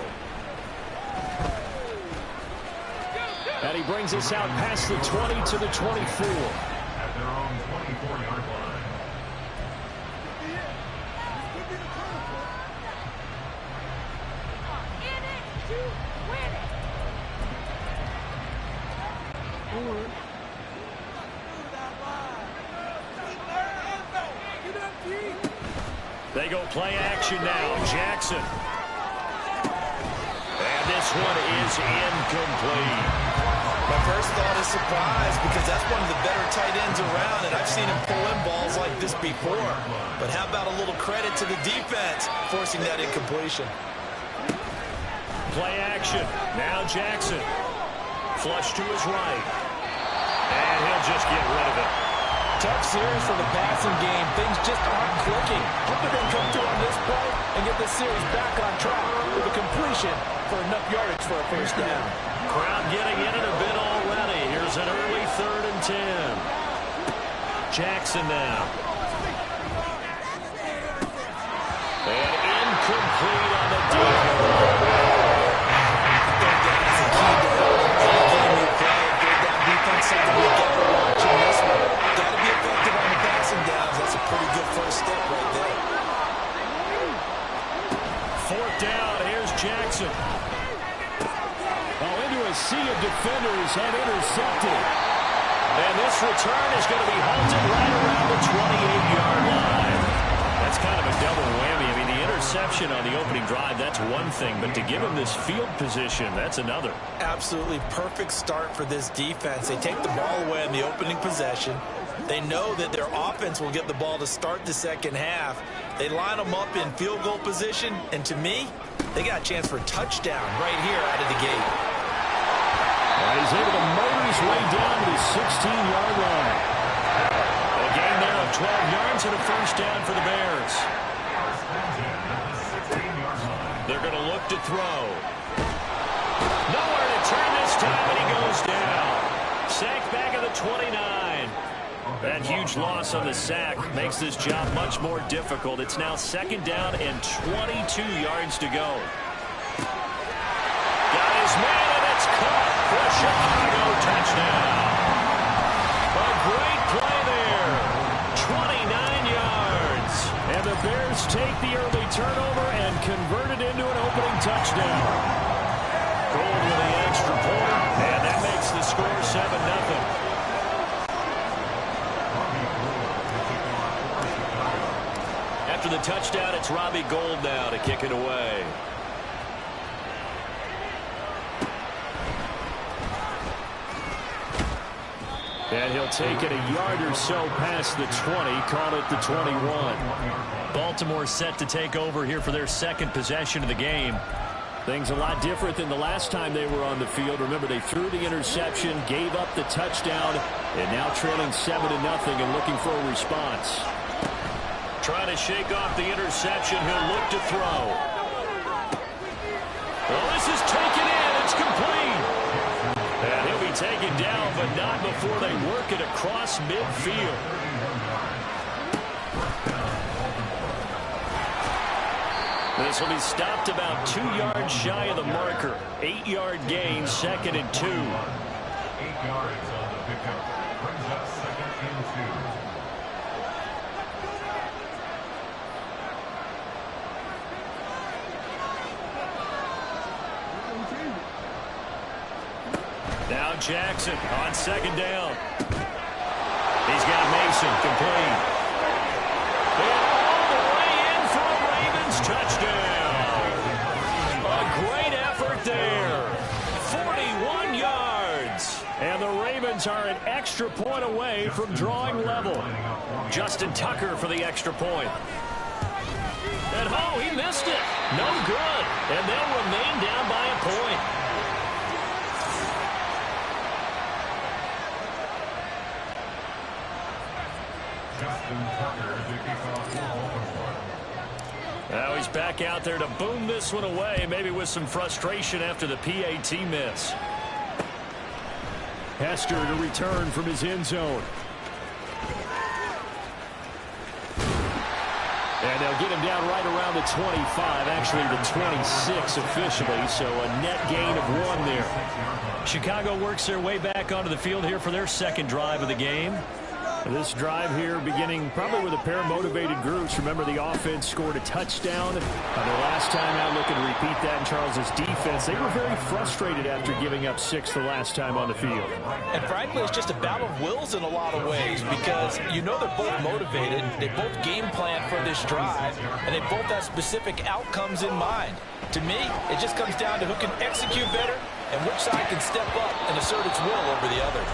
And he brings us out past the 20 to the 24. At their own 24-yard line. They go play action now. Jackson. And this one is incomplete. My first thought is surprise because that's one of the better tight ends around, and I've seen him pull in balls like this before. But how about a little credit to the defense forcing that incompletion? Play action. Now Jackson. Flush to his right. And he'll just get rid of it. Tough series for the passing game. Things just aren't clicking. Hope they can come through on this play and get this series back on track with a completion for enough yardage for a first down. Crowd getting in it a bit already. Here's an early 3rd and 10. Jackson now. And incomplete on the deep. Pretty good first step right there. 4th down. Here's Jackson. Into a sea of defenders and intercepted. And this return is going to be halted right around the 28-yard line. That's kind of a double whammy. I mean, the interception on the opening drive, that's one thing. But to give him this field position, that's another. Absolutely perfect start for this defense. They take the ball away in the opening possession. They know that their offense will get the ball to start the second half. They line them up in field goal position, and to me, they got a chance for a touchdown right here out of the gate. And he's able to motor his way down to the 16-yard line. A gain there of 12 yards and a first down for the Bears. They're going to look to throw. Nowhere to turn this time, and he goes down. Sacked back at the 29. That huge loss on the sack makes this job much more difficult. It's now 2nd down and 22 yards to go. Got his man, and it's caught for a Chicago touchdown. A great play there. 29 yards. And the Bears take the early turnover and convert it into an opening touchdown. Gould with the extra point, and that makes the score 7-0. After the touchdown, it's Robbie Gould now to kick it away. And he'll take it a yard or so past the 20, call it the 21. Baltimore set to take over here for their 2nd possession of the game. Things a lot different than the last time they were on the field. Remember, they threw the interception, gave up the touchdown, and now trailing 7-0 and looking for a response. Trying to shake off the interception. He'll look to throw. Well, this is taken in. It's complete. And he'll be taken down, but not before they work it across midfield. This will be stopped about 2 yards shy of the marker. 8-yard gain, 2nd and 2. 8 yards on the pickup. Brings up 2nd and 2. Now Jackson on 2nd down. He's got Mason complete. And all the way in for a Ravens touchdown. A great effort there. 41 yards. And the Ravens are an extra point away from drawing level. Justin Tucker for the extra point. And oh, he missed it. No good. And they'll remain down by a point. Now he's back out there to boom this one away, maybe with some frustration after the PAT miss. Hester to return from his end zone. And they'll get him down right around the 25, actually the 26 officially, so a net gain of 1 there. Chicago works their way back onto the field here for their second drive of the game. This drive here beginning probably with a pair of motivated groups. Remember, the offense scored a touchdown. Their last time out, looking to repeat that in Charles's defense. They were very frustrated after giving up 6 the last time on the field. And frankly, it's just a battle of wills in a lot of ways because you know they're both motivated. They both game plan for this drive, and they both have specific outcomes in mind. To me, it just comes down to who can execute better and which side can step up and assert its will over the other.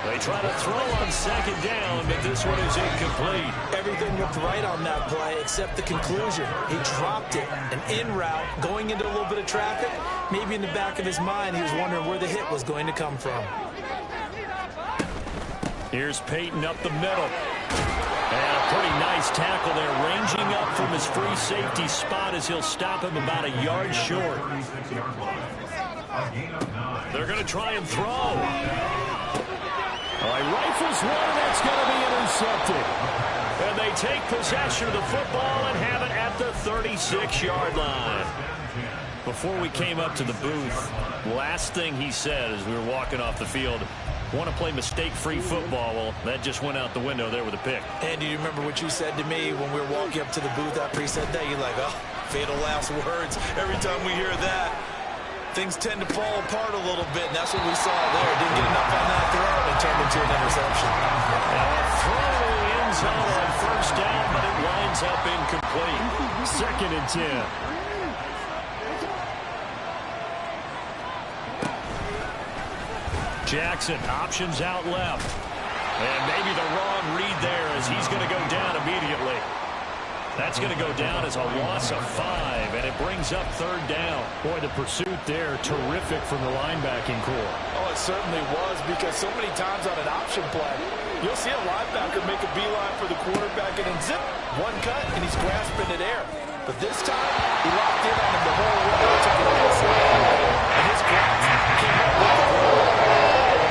They try to throw on second down, but this one is incomplete. Everything looked right on that play except the conclusion. He dropped it, an in route, going into a little bit of traffic. Maybe in the back of his mind, he was wondering where the hit was going to come from. Here's Peyton up the middle. And a pretty nice tackle there, ranging up from his free safety spot as he'll stop him about a yard short. They're going to try and throw. All right, rifles one, that's going to be intercepted. And they take possession of the football and have it at the 36-yard line. Before we came up to the booth, last thing he said as we were walking off the field, want to play mistake-free football. Well, that just went out the window there with a pick. And do you remember what you said to me when we were walking up to the booth after he said that? You're like, oh, fatal last words. Every time we hear that, things tend to fall apart a little bit, and that's what we saw there. Didn't get enough on that throw and it turned into an interception. Now a throw in the end zone on first down, but it winds up incomplete. 2nd and 10. Jackson options out left. And maybe the wrong read there as he's going to go down immediately. That's going to go down as a loss of 5, and it brings up 3rd down. Boy, the pursuit there, terrific from the linebacking core. Oh, it certainly was, because so many times on an option play, you'll see a linebacker make a beeline for the quarterback and then zip, one cut, and he's grasping at air. But this time, he locked in on him the whole way, took it inside, and his grasp came up with the ball.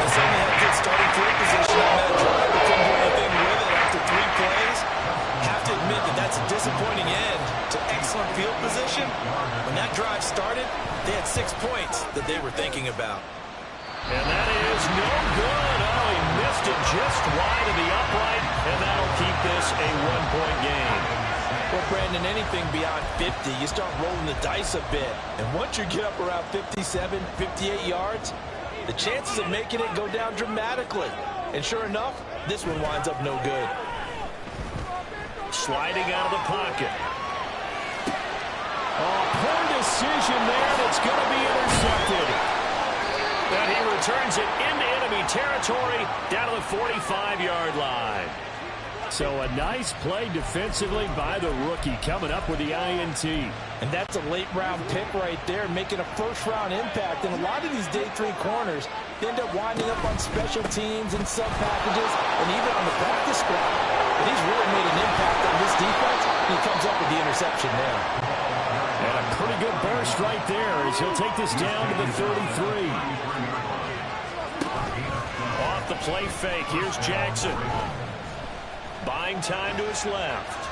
And certainly had a good starting field position on that drive, but couldn't do anything with it after 3 plays. Have to admit that that's a disappointing end to excellent field position. When that drive started, they had 6 points that they were thinking about. And that is no good. Oh, he missed it just wide of the upright, and that'll keep this a 1-point game. Well, Brandon, anything beyond 50, you start rolling the dice a bit. And once you get up around 57, 58 yards, the chances of making it go down dramatically. And sure enough, this one winds up no good. Sliding out of the pocket. Oh, poor decision there, and it's going to be intercepted. And he returns it into enemy territory down to the 45-yard line. So a nice play defensively by the rookie coming up with the INT. And that's a late-round pick right there, making a first-round impact. And a lot of these day 3 corners, they end up winding up on special teams and sub-packages and even on the practice squad. But he's really made an impact on this defense, and he comes up with the interception there. And a pretty good burst right there as he'll take this down to the 33. Off the play fake, here's Jackson. Buying time to his left.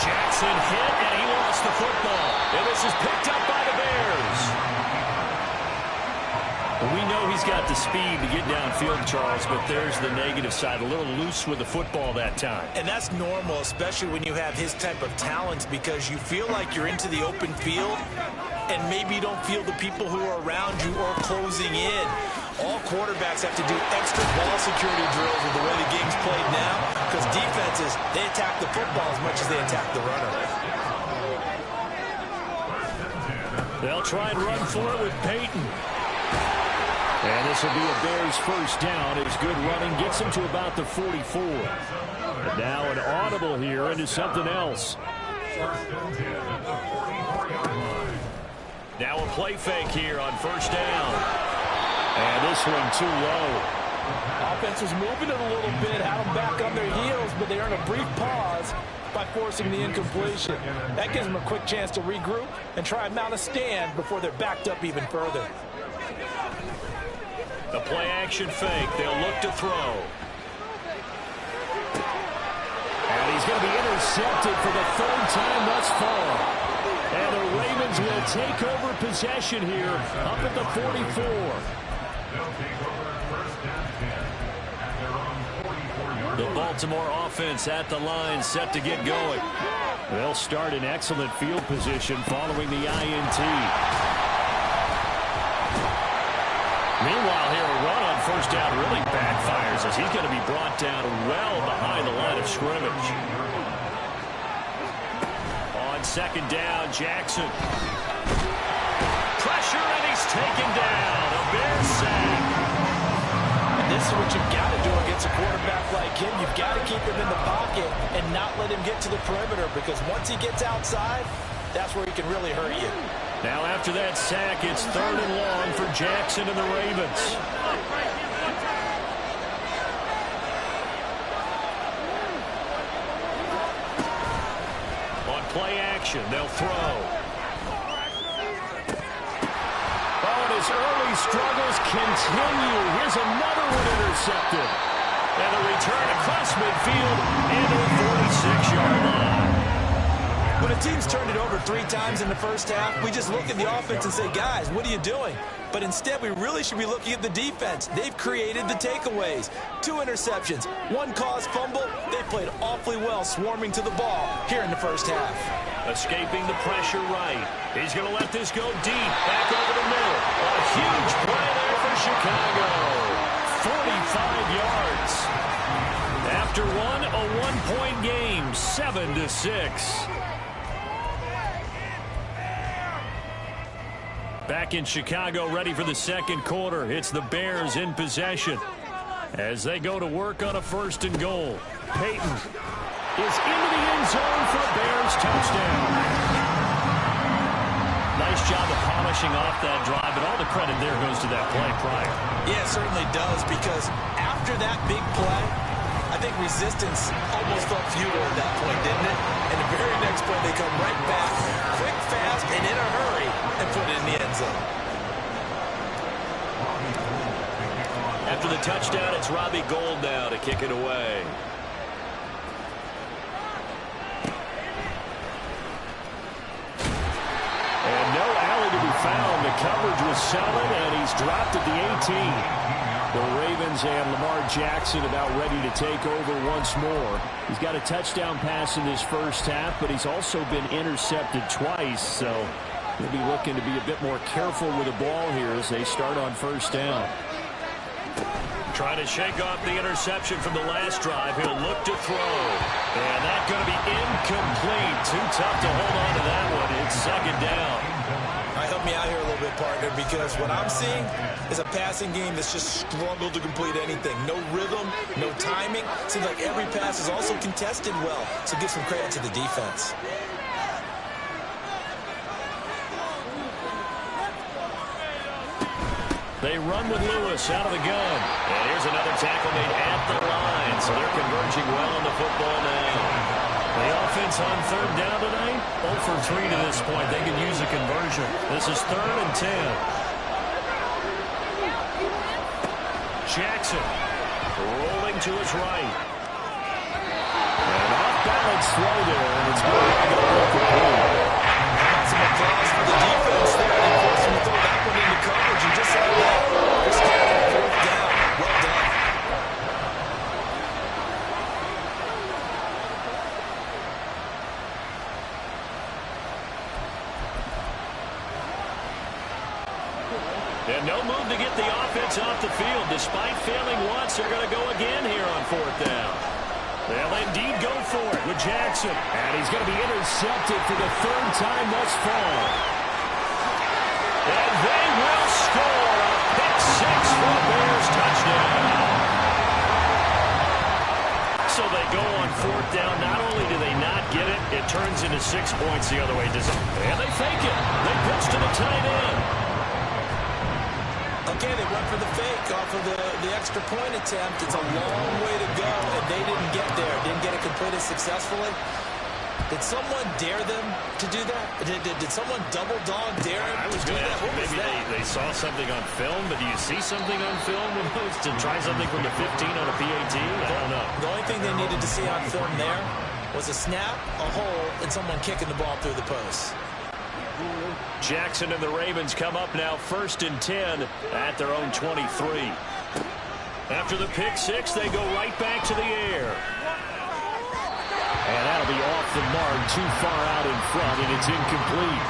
Jackson hit, and he lost the football. And this is picked up by the Bears. We know he's got the speed to get downfield, Charles, but there's the negative side. A little loose with the football that time. And that's normal, especially when you have his type of talents, because you feel like you're into the open field, and maybe you don't feel the people who are around you or closing in. All quarterbacks have to do extra ball security drills with the way the game's played now, because defenses, they attack the football as much as they attack the runner. They'll try and run for it with Peyton. And this will be a Bears first down as good running gets him to about the 44. And now an audible here into something else. Now a play fake here on first down. And this one too low. Offense was moving it a little bit, had them back on their heels, but they earned a brief pause by forcing the incompletion. That gives them a quick chance to regroup and try and mount a stand before they're backed up even further. The play action fake. They'll look to throw. And he's going to be intercepted for the third time thus far. And the Ravens will take over possession here up at the 44. They'll take over first and 10 at their own 44-yard The line. Baltimore offense at the line, set to get going. They'll start in excellent field position following the INT. Meanwhile, here a run on first down really backfires as he's going to be brought down well behind the line of scrimmage. On second down, Jackson. Pressure, and he's taken down. A Bears sack. And this is what you've got to do against a quarterback like him. You've got to keep him in the pocket and not let him get to the perimeter, because once he gets outside, that's where he can really hurt you. Now after that sack, it's third and long for Jackson and the Ravens. On play action, they'll throw. Oh, and his early struggles continue. Here's another one intercepted. And a return across midfield into the 46-yard line. When a team's turned it over 3 times in the first half, we just look at the offense and say, guys, what are you doing? But instead, we really should be looking at the defense. They've created the takeaways. 2 interceptions, 1 caused fumble. They played awfully well swarming to the ball here in the first half. Escaping the pressure right. He's going to let this go deep. Back over the middle. A huge play there for Chicago. 45 yards. After one, a 1-point game, 7-6. Back in Chicago, ready for the second quarter. It's the Bears in possession as they go to work on a first and goal. Peyton is into the end zone for a Bears touchdown. Nice job of polishing off that drive, but all the credit there goes to that play prior. Yeah, it certainly does, because after that big play, I think resistance almost felt futile at that point, didn't it? And the very next play, they come right back, quick, fast, and in a hurry, and put it in the end zone. After the touchdown, it's Robbie Gould now to kick it away. And no alley to be found. The coverage was solid, and he's dropped at the 18. The Ravens and Lamar Jackson about ready to take over once more. He's got a touchdown pass in his first half, but he's also been intercepted twice, so he'll be looking to be a bit more careful with the ball here as they start on first down. Trying to shake off the interception from the last drive. He'll look to throw. And that's going to be incomplete. Too tough to hold on to that one. It's second down. All right, help me out here a little bit, partner, because what I'm seeing is a passing game that's just struggled to complete anything. No rhythm, no timing. Seems like every pass is also contested well, so give some credit to the defense. They run with Lewis out of the gun. And here's another tackle made at the line, so they're converging well on the football now. The offense on third down tonight, 0 for 3 to this point. They can use a conversion. This is 3rd and 10. Jackson rolling to his right. And off-balance throw there, and it's going to go complete. Some applause for the defense there. They forced him to throw that one into coverage, and just like that, just carrying 4th down. Well done. And no move to get the offense off the field. Despite failing once, they're going to go again here on 4th down. They'll indeed go for it with Jackson. And he's going to be intercepted for the 3rd time thus far. And they will score a pick 6 for the Bears touchdown. So they go on 4th down. Not only do they not get it, it turns into 6 points the other way. And they fake it. They pitch to the tight end. Okay, they went for the fake off of the extra point attempt. It's a long way to go, and they didn't get there. Didn't get it completed successfully. Did someone dare them to do that? Did someone double dog dare him? I was going to ask you, maybe they saw something on film, but do you see something on film to try something from the 15 on a PAT? I don't know. The only thing they needed to see on film there was a snap, a hole, and someone kicking the ball through the post. Jackson and the Ravens come up now 1st and 10 at their own 23. After the pick six, they go right back to the air. And that'll be off the mark, too far out in front, and it's incomplete.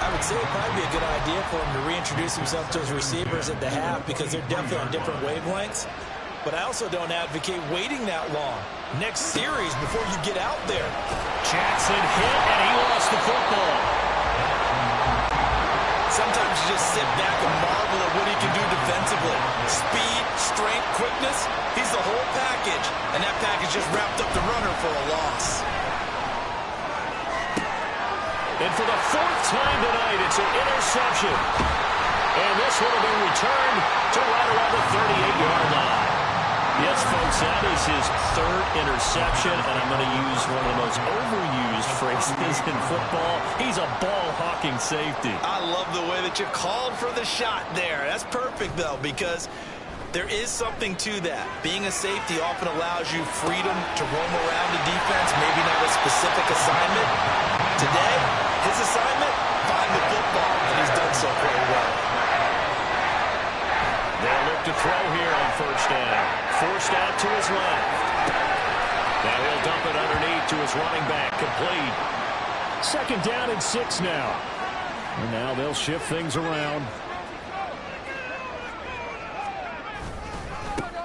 I would say it'd probably be a good idea for him to reintroduce himself to his receivers at the half because they're definitely on different wavelengths. But I also don't advocate waiting that long. Next series before you get out there. Jackson hit, and he lost the football. Sometimes you just sit back and marvel at what he can do defensively. Speed, strength, quickness. He's the whole package. And that package just wrapped up the runner for a loss. And for the 4th time tonight, it's an interception. And this would have been returned to right around the 38-yard line. Yes, folks, that is his 3rd interception, and I'm going to use one of the most overused phrases in football. He's a ball-hawking safety. I love the way that you called for the shot there. That's perfect, though, because there is something to that. Being a safety often allows you freedom to roam around the defense, maybe not a specific assignment. Today, his assignment, find the football, and he's done so quite well. They'll look to throw here on 1st down. Forced out to his left. Now he'll dump it underneath to his running back, complete. 2nd down and 6 now. And now they'll shift things around.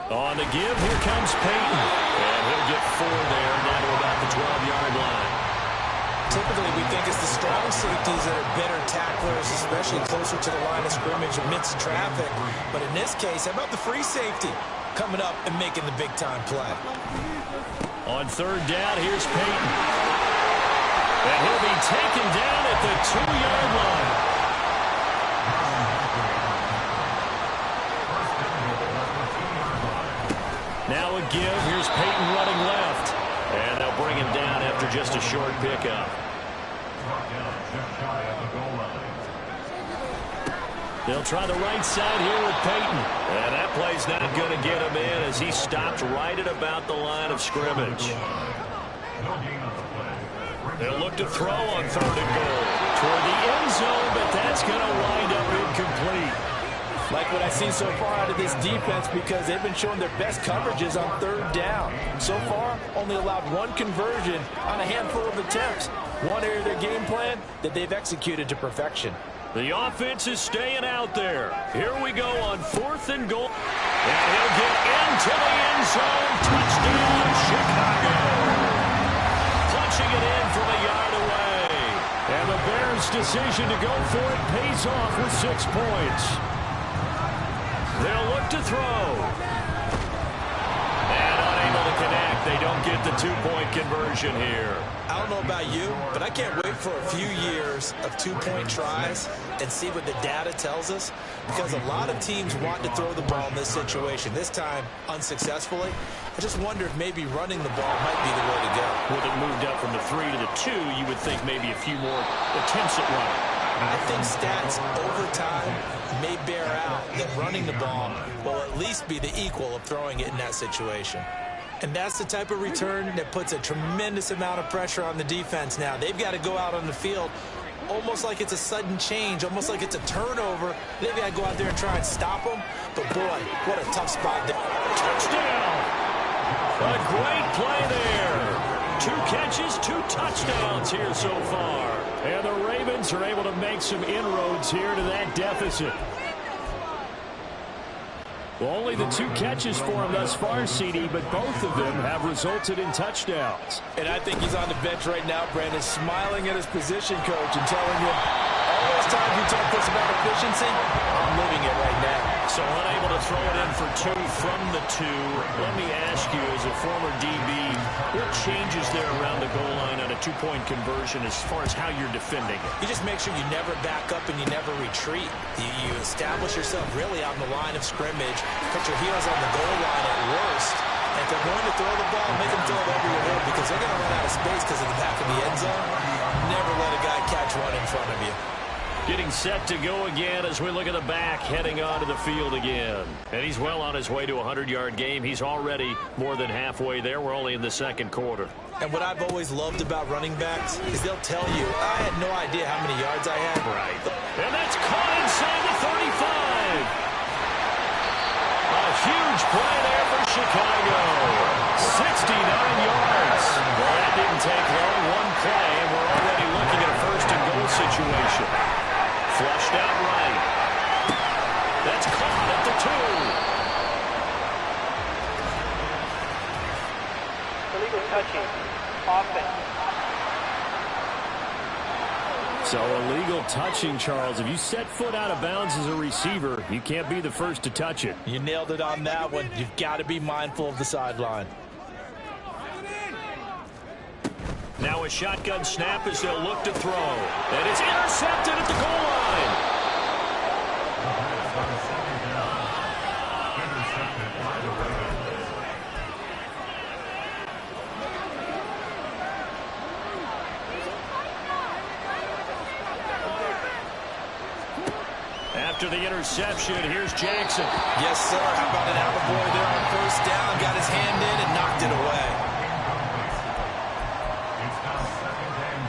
On the give, here comes Peyton. And he'll get 4 there, down to about the 12-yard line. Typically, we think it's the strong safeties that are better tacklers, especially closer to the line of scrimmage amidst traffic. But in this case, how about the free safety coming up and making the big-time play? On 3rd down, here's Peyton. And he'll be taken down at the 2-yard line. Now a give. Here's Peyton running left. And they'll bring him down after just a short pickup. They'll try the right side here with Peyton. And that play's not going to get him in as he stopped right at about the line of scrimmage. They'll look to throw on 3rd and goal. Toward the end zone, but that's going to wind up incomplete. Like what I've seen so far out of this defense because they've been showing their best coverages on 3rd down. So far, only allowed 1 conversion on a handful of attempts. One area of their game plan that they've executed to perfection. The offense is staying out there. Here we go on 4th and goal. And he'll get into the end zone. Touchdown, Chicago. Punching it in from a yard away. And the Bears' decision to go for it pays off with 6 points. They'll look to throw. And unable to connect. They don't get the 2-point conversion here. I don't know about you, but I can't wait for a few years of 2-point tries and see what the data tells us, because a lot of teams want to throw the ball in this situation. This time, unsuccessfully. I just wonder if maybe running the ball might be the way to go. With it moved up from the 3 to the 2, you would think maybe a few more attempts at running. I think stats over time may bear out that running the ball will at least be the equal of throwing it in that situation. And that's the type of return that puts a tremendous amount of pressure on the defense now. They've got to go out on the field almost like it's a sudden change, almost like it's a turnover. They've got to go out there and try and stop them. But, boy, what a tough spot there. Touchdown! A great play there. 2 catches, 2 touchdowns here so far. And the Ravens are able to make some inroads here to that deficit. Well, only the 2 catches for him thus far, CD, but both of them have resulted in touchdowns. And I think he's on the bench right now, Brandon, smiling at his position coach and telling him, all those times you talk to us about efficiency, I'm living it right now. So unable to throw it in for 2 from the 2. Let me ask you, as a former DB, what changes there around the goal line on a 2-point conversion as far as how you're defending it? You just make sure you never back up and you never retreat. You establish yourself really on the line of scrimmage, put your heels on the goal line at worst. And if they're going to throw the ball, make them throw it over your head because they're going to run out of space because of the back of the end zone. Never let a guy catch one in front of you. Getting set to go again as we look at the back heading onto the field again. And he's well on his way to a 100-yard game. He's already more than halfway there. We're only in the second quarter. And what I've always loved about running backs is they'll tell you, I had no idea how many yards I had. Right. And that's caught inside the 35. A huge play there for Chicago. 69 yards. Well, that didn't take long. One play, and we're already looking at a first-and-goal situation. Flushed out right. That's caught at the 2. Illegal touching. Offense. So illegal touching, Charles. If you set foot out of bounds as a receiver, you can't be the first to touch it. You nailed it on that one. You've got to be mindful of the sideline. Now a shotgun snap as they'll look to throw. And it's intercepted at the goal line. After the interception, here's Jackson. Yes, sir. How about an attaboy there on first down? Got his hand in and knocked it away. It's now 2nd and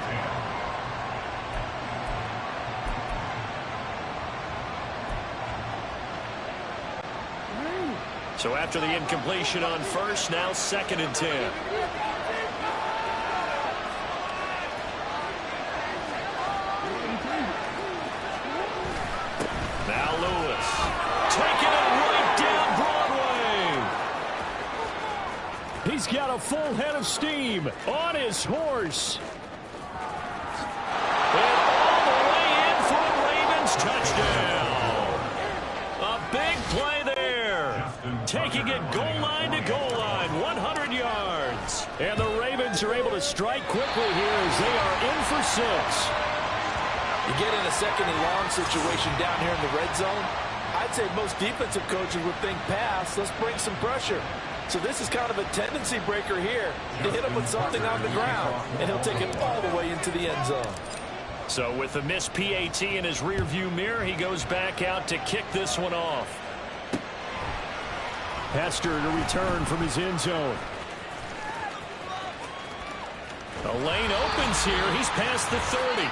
10. So after the incompletion on first, now 2nd and 10. Now Lewis. Taking it right down Broadway. He's got a full head of steam on his horse. And all the way in for a Ravens touchdown. A big play there. Taking it goal line to goal line. 100 yards. And the Ravens are able to strike quickly here as they are in for 6. You get in a second and long situation down here in the red zone, I'd say most defensive coaches would think pass, let's bring some pressure. So this is kind of a tendency breaker here to hit him with something on the ground, and he'll take it all the way into the end zone. So with the missed PAT in his rearview mirror, he goes back out to kick this one off. Hester to return from his end zone. The lane opens here. He's past the 30.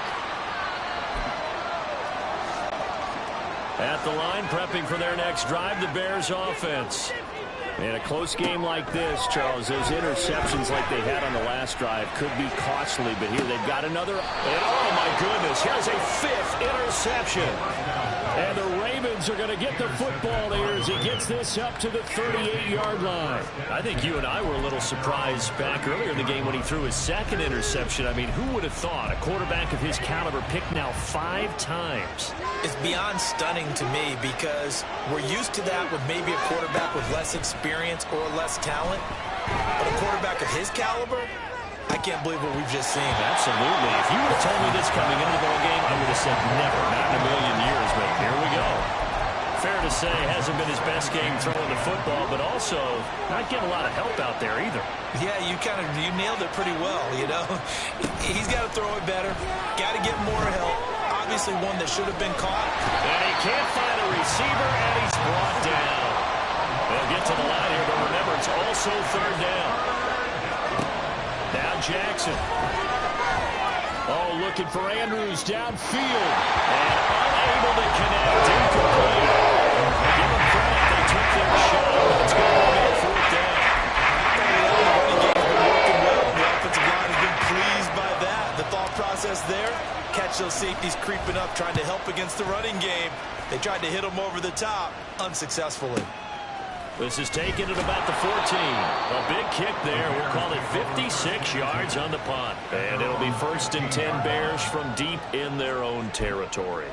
At the line, prepping for their next drive, the Bears offense. In a close game like this, Charles, those interceptions like they had on the last drive could be costly, but here they've got another. And oh, my goodness, here's a 5th interception. And the Ravens are going to get the football there as he gets this up to the 38-yard line. I think you and I were a little surprised back earlier in the game when he threw his 2nd interception. I mean, who would have thought a quarterback of his caliber picked now 5 times? It's beyond stunning to me because we're used to that with maybe a quarterback with less experience or less talent. But a quarterback of his caliber, I can't believe what we've just seen. Absolutely. If you would have told me this coming into the ball game, I would have said never, not in a million years, but here we go. Fair to say, hasn't been his best game throwing the football, but also not getting a lot of help out there either. Yeah, you nailed it pretty well, you know. He's got to throw it better, got to get more help. Obviously one that should have been caught. And he can't find a receiver, and he's brought down. They'll get to the line here, but remember, it's also 3rd down. Now Jackson. Oh, looking for Andrews downfield. And unable to connect. Incomplete. Give them credit. They took their shot. It's going to be a 4th down. The running game's been working well. The offensive line has been pleased by that. The thought process there, catch those safeties creeping up, trying to help against the running game. They tried to hit them over the top, unsuccessfully. This is taken at about the 14. A big kick there. We'll call it 56 yards on the punt. And it'll be 1st and 10 Bears from deep in their own territory.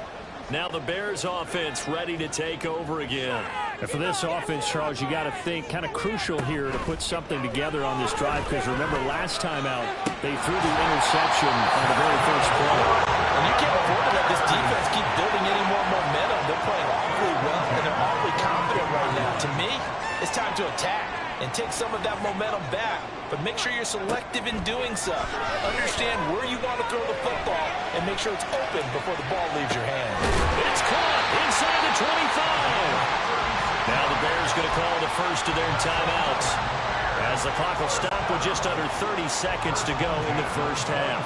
Now the Bears offense ready to take over again. And for this offense, Charles, you got to think kind of crucial here to put something together on this drive, because remember last time out they threw the interception on the very first play. And you can't afford to let this defense keep building any more momentum. They're playing awfully well, and they're awfully confident right now. To me, it's time to attack and take some of that momentum back. But make sure you're selective in doing so. Understand where you want to throw the football and make sure it's open before the ball leaves your hand. It's caught inside the 25. Now the Bears going to call the first of their timeouts, as the clock will stop with just under 30 seconds to go in the first half.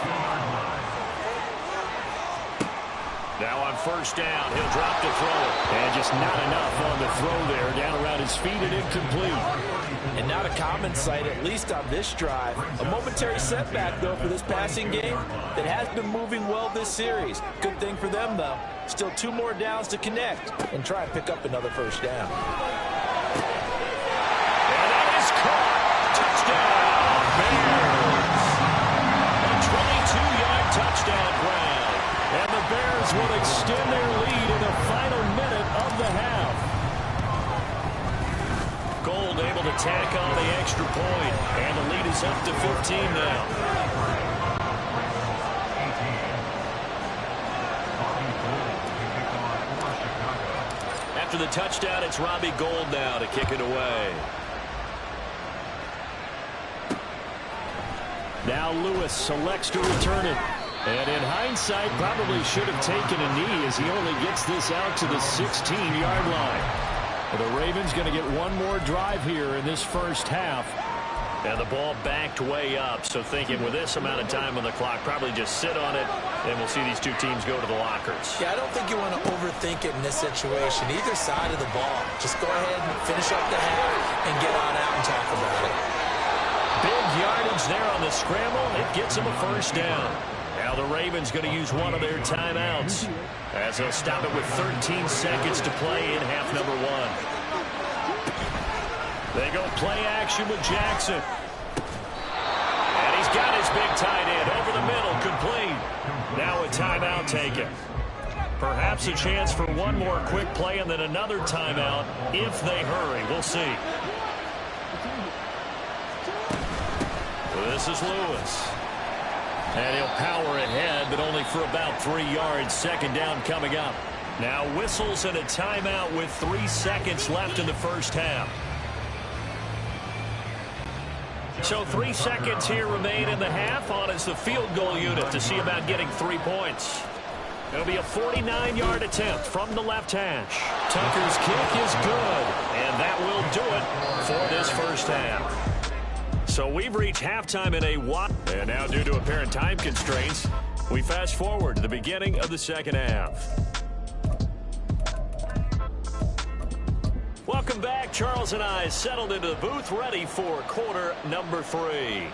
Now on first down, he'll drop to throw it. And just not enough on the throw there. Down around his feet and incomplete. And not a common sight, at least on this drive. A momentary setback, though, for this passing game that has been moving well this series. Good thing for them, though. Still 2 more downs to connect and try and pick up another first down. And that is caught. Touchdown, Bears. A 22-yard touchdown grab. And the Bears will extend their lead in the final minute of the half. Gold able to tack on the extra point, and the lead is up to 15 now. After the touchdown, it's Robbie Gould now to kick it away. Now Lewis selects to return it. And in hindsight, probably should have taken a knee as he only gets this out to the 16-yard line. The Ravens going to get one more drive here in this first half. And the ball backed way up, so thinking with this amount of time on the clock, probably just sit on it, and we'll see these two teams go to the lockers. Yeah, I don't think you want to overthink it in this situation. Either side of the ball. Just go ahead and finish up the half and get on out and talk about it. Big yardage there on the scramble. It gets him a first down. Now the Ravens going to use one of their timeouts, as they'll stop it with 13 seconds to play in half number 1. They go play action with Jackson. And he's got his big tight end over the middle, complete. Now a timeout taken. Perhaps a chance for one more quick play and then another timeout if they hurry. We'll see. This is Lewis. And he'll power ahead, but only for about 3 yards. Second down coming up. Now whistles and a timeout with 3 seconds left in the first half. So 3 seconds here remain in the half. On is the field goal unit to see about getting 3 points. It'll be a 49-yard attempt from the left hash. Tucker's kick is good, and that will do it for this first half. So we've reached halftime in a while. And now, due to apparent time constraints, we fast forward to the beginning of the second half. Welcome back. Charles and I settled into the booth, ready for quarter number 3.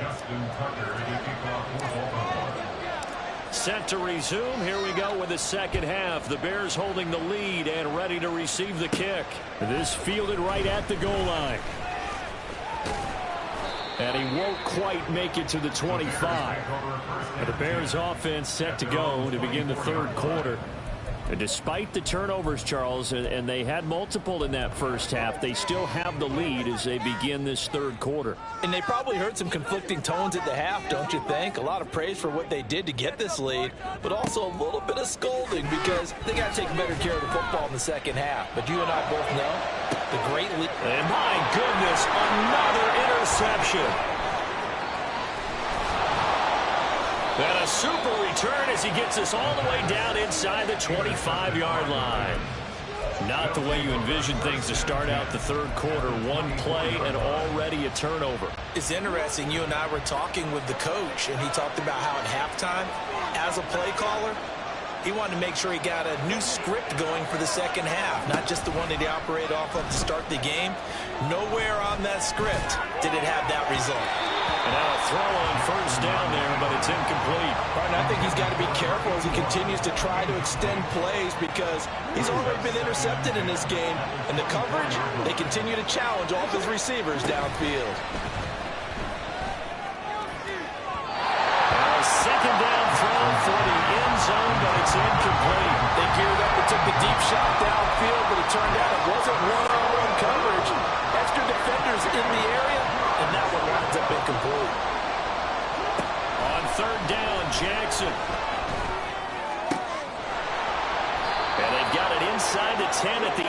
Justin Tucker to kick off Baltimore. Set to resume. Here we go with the second half. The Bears holding the lead and ready to receive the kick. This fielded right at the goal line. And he won't quite make it to the 25. And the Bears offense set to go to begin the third quarter. And despite the turnovers, Charles, and they had multiple in that first half, they still have the lead as they begin this third quarter. And they probably heard some conflicting tones at the half, don't you think? A lot of praise for what they did to get this lead, but also a little bit of scolding because they got to take better care of the football in the second half. But you and I both know the great lead. And my goodness, another interception. And a super return as he gets us all the way down inside the 25-yard line. Not the way you envision things to start out the third quarter. One play and already a turnover. It's interesting. You and I were talking with the coach, and he talked about how at halftime, as a play caller, he wanted to make sure he got a new script going for the second half, not just the one that he operated off of to start the game. Nowhere on that script did it have that result. And now a throw on first down there, but it's incomplete. And I think he's got to be careful as he continues to try to extend plays because he's already been intercepted in this game. And the coverage, they continue to challenge all of his receivers downfield. Now a second down throw for the end zone, but it's incomplete. They geared up and took the deep shot downfield, but it turned out it wasn't one-on-one coverage. Extra defenders in the area, and that one winds up incomplete. On third down, Jackson. And they've got it inside the 10 at the 8.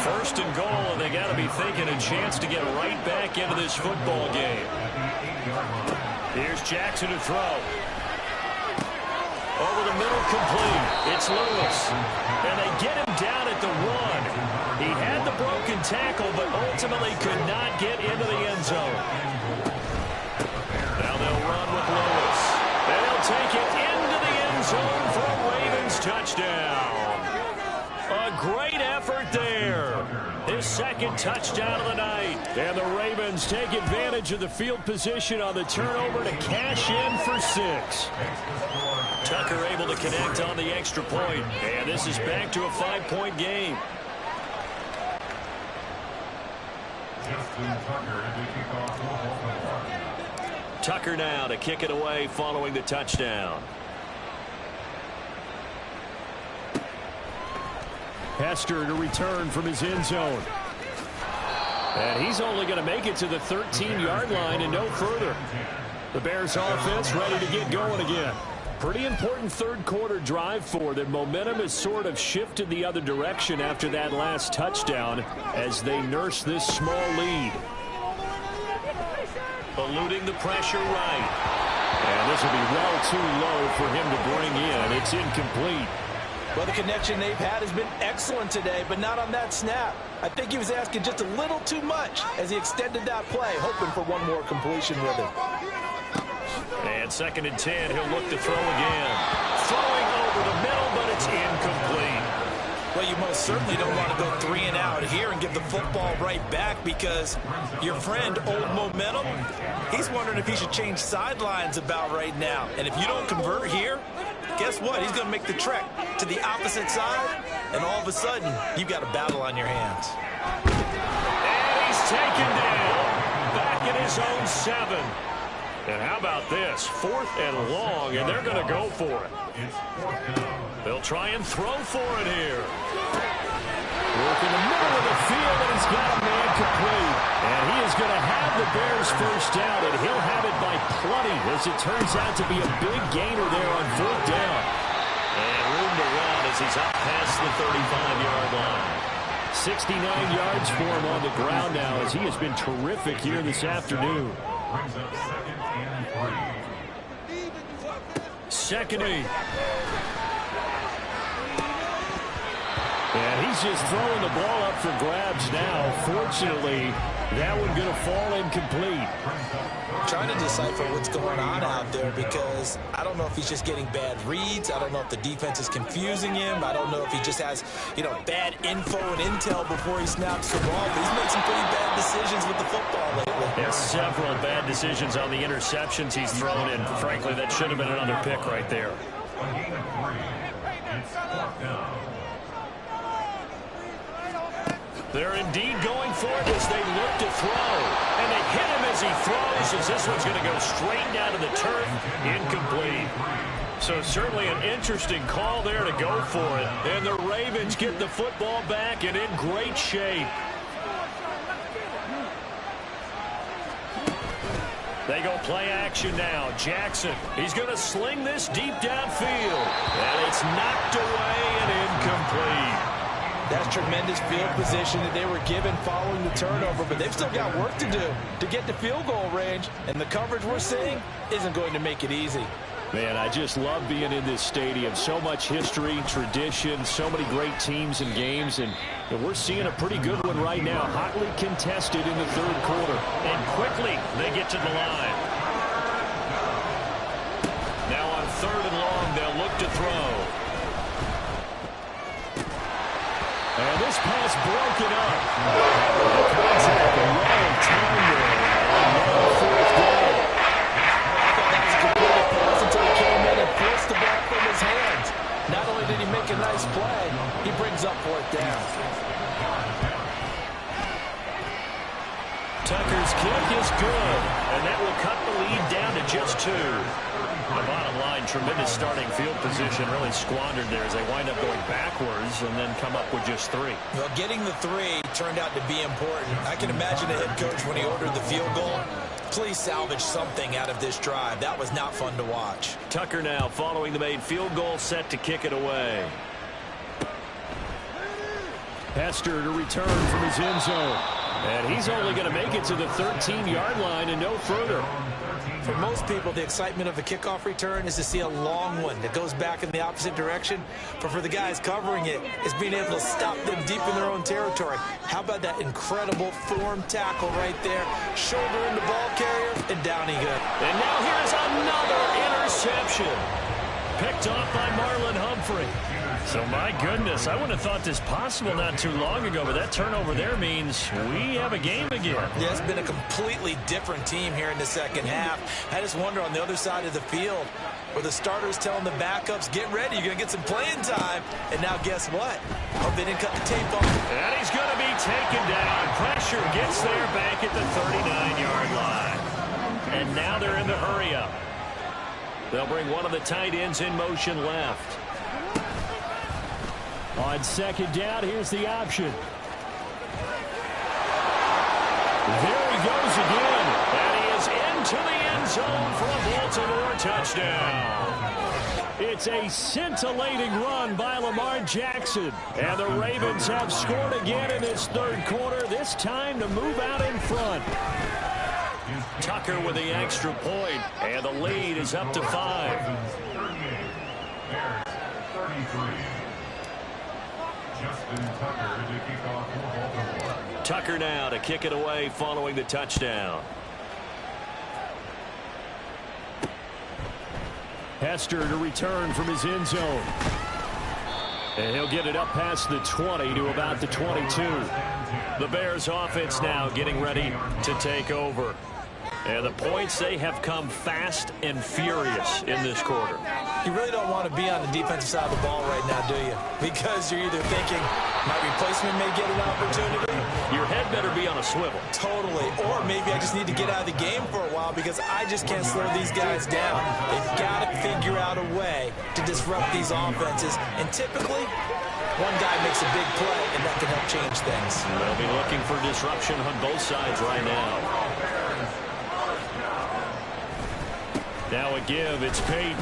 First and goal, and they got to be thinking a chance to get right back into this football game. Here's Jackson to throw. Over the middle, complete. It's Lewis. And they get him down at the 1. He had the broken tackle, but ultimately could not get into the end zone. Now they'll run with Lewis. And he'll take it into the end zone for a Ravens touchdown. A great effort there. His second touchdown of the night. And the Ravens take advantage of the field position on the turnover to cash in for 6. Tucker able to connect on the extra point. And this is back to a 5-point game. Tucker now to kick it away following the touchdown. Hester to return from his end zone. And he's only going to make it to the 13-yard line and no further. The Bears offense ready to get going again. Pretty important third-quarter drive for them. Momentum has sort of shifted the other direction after that last touchdown as they nurse this small lead. Eluding the pressure right. And this will be well too low for him to bring in. It's incomplete. Well, the connection they've had has been excellent today, but not on that snap. I think he was asking just a little too much as he extended that play, hoping for one more completion with it. And 2nd and 10, he'll look to throw again. Throwing over the middle, but it's incomplete. Well, you most certainly don't want to go 3 and out here and give the football right back because your friend, Old Momentum, he's wondering if he should change sidelines about right now. And if you don't convert here, guess what? He's going to make the trek to the opposite side, and all of a sudden, you've got a battle on your hands. And he's taken down. Back at his own 7. And how about this? 4th and long, and they're going to go for it. They'll try and throw for it here. Work in the middle of the field, and he's got a man complete. And he is going to have the Bears first down, and he'll have it by plenty, as it turns out to be a big gainer there on 4th down. And room to run as he's up past the 35-yard line. 69 yards for him on the ground now, as he has been terrific here this afternoon. Brings up 2nd and 3. 2nd and 8. And he's just throwing the ball up for grabs now. Fortunately, that one going to fall incomplete. Trying to decipher what's going on out there because I don't know if he's just getting bad reads. I don't know if the defense is confusing him. I don't know if he just has, bad info and intel before he snaps the ball. But he's made some pretty bad decisions with the football lately. There's several bad decisions on the interceptions he's thrown, and frankly, that should have been another pick right there. A gain of 3. It's 4th down. They're indeed going for it as they look to throw. And they hit him as he throws, as this one's going to go straight down to the turf. Incomplete. So certainly an interesting call there to go for it. And the Ravens get the football back and in great shape. They go play action now. Jackson, he's going to sling this deep downfield. And it's knocked away and incomplete. That's tremendous field position that they were given following the turnover, but they've still got work to do to get to field goal range, and the coverage we're seeing isn't going to make it easy. Man, I just love being in this stadium. So much history, tradition, so many great teams and games, and we're seeing a pretty good one right now. Hotly contested in the 3rd quarter. And quickly, they get to the line. Now on 3rd and long, they'll look to throw. And this pass broken up. The contact, a long time there. And 4th down. I thought that was a completed pass until he came in and forced the ball from his hands. Not only did he make a nice play, he brings up 4th down. Tucker's kick is good, and that will cut the lead down to just 2. The bottom line, tremendous starting field position, really squandered there as they wind up going backwards and then come up with just 3. Well, getting the 3 turned out to be important. I can imagine the head coach when he ordered the field goal. Please salvage something out of this drive. That was not fun to watch. Tucker now following the made field goal, set to kick it away. Hester to return from his end zone. And he's only going to make it to the 13-yard line and no further. For most people, the excitement of a kickoff return is to see a long one that goes back in the opposite direction. But for the guys covering it, it's being able to stop them deep in their own territory. How about that incredible form tackle right there? Shoulder in the ball carrier, and down he goes. And now here's another interception. Picked off by Marlon Humphrey. So, my goodness, I wouldn't have thought this possible not too long ago, but that turnover there means we have a game again. Yeah, it's been a completely different team here in the second half. I just wonder on the other side of the field where the starters telling the backups, get ready, you're going to get some playing time. And now guess what? Hope they didn't cut the tape on him. And he's going to be taken down. Pressure gets there back at the 39-yard line. And now they're in the hurry-up. They'll bring one of the tight ends in motion left. On second down, here's the option. There he goes again. And he is into the end zone for a Baltimore touchdown. It's a scintillating run by Lamar Jackson. And the Ravens have scored again in this third quarter, this time to move out in front. Tucker with the extra point, and the lead is up to 5. 33. Justin Tucker to kick off for Baltimore. Tucker now to kick it away following the touchdown. Hester to return from his end zone. And he'll get it up past the 20 to about the 22. The Bears offense now getting ready to take over. And the points, they have come fast and furious in this quarter. You really don't want to be on the defensive side of the ball right now, do you? Because you're either thinking, my replacement may get an opportunity. Your head better be on a swivel. Totally. Or maybe I just need to get out of the game for a while because I just can't slow these guys down. They've got to figure out a way to disrupt these offenses. And typically, one guy makes a big play, and that can help change things. They'll be looking for disruption on both sides right now. Now a give, it's Peyton.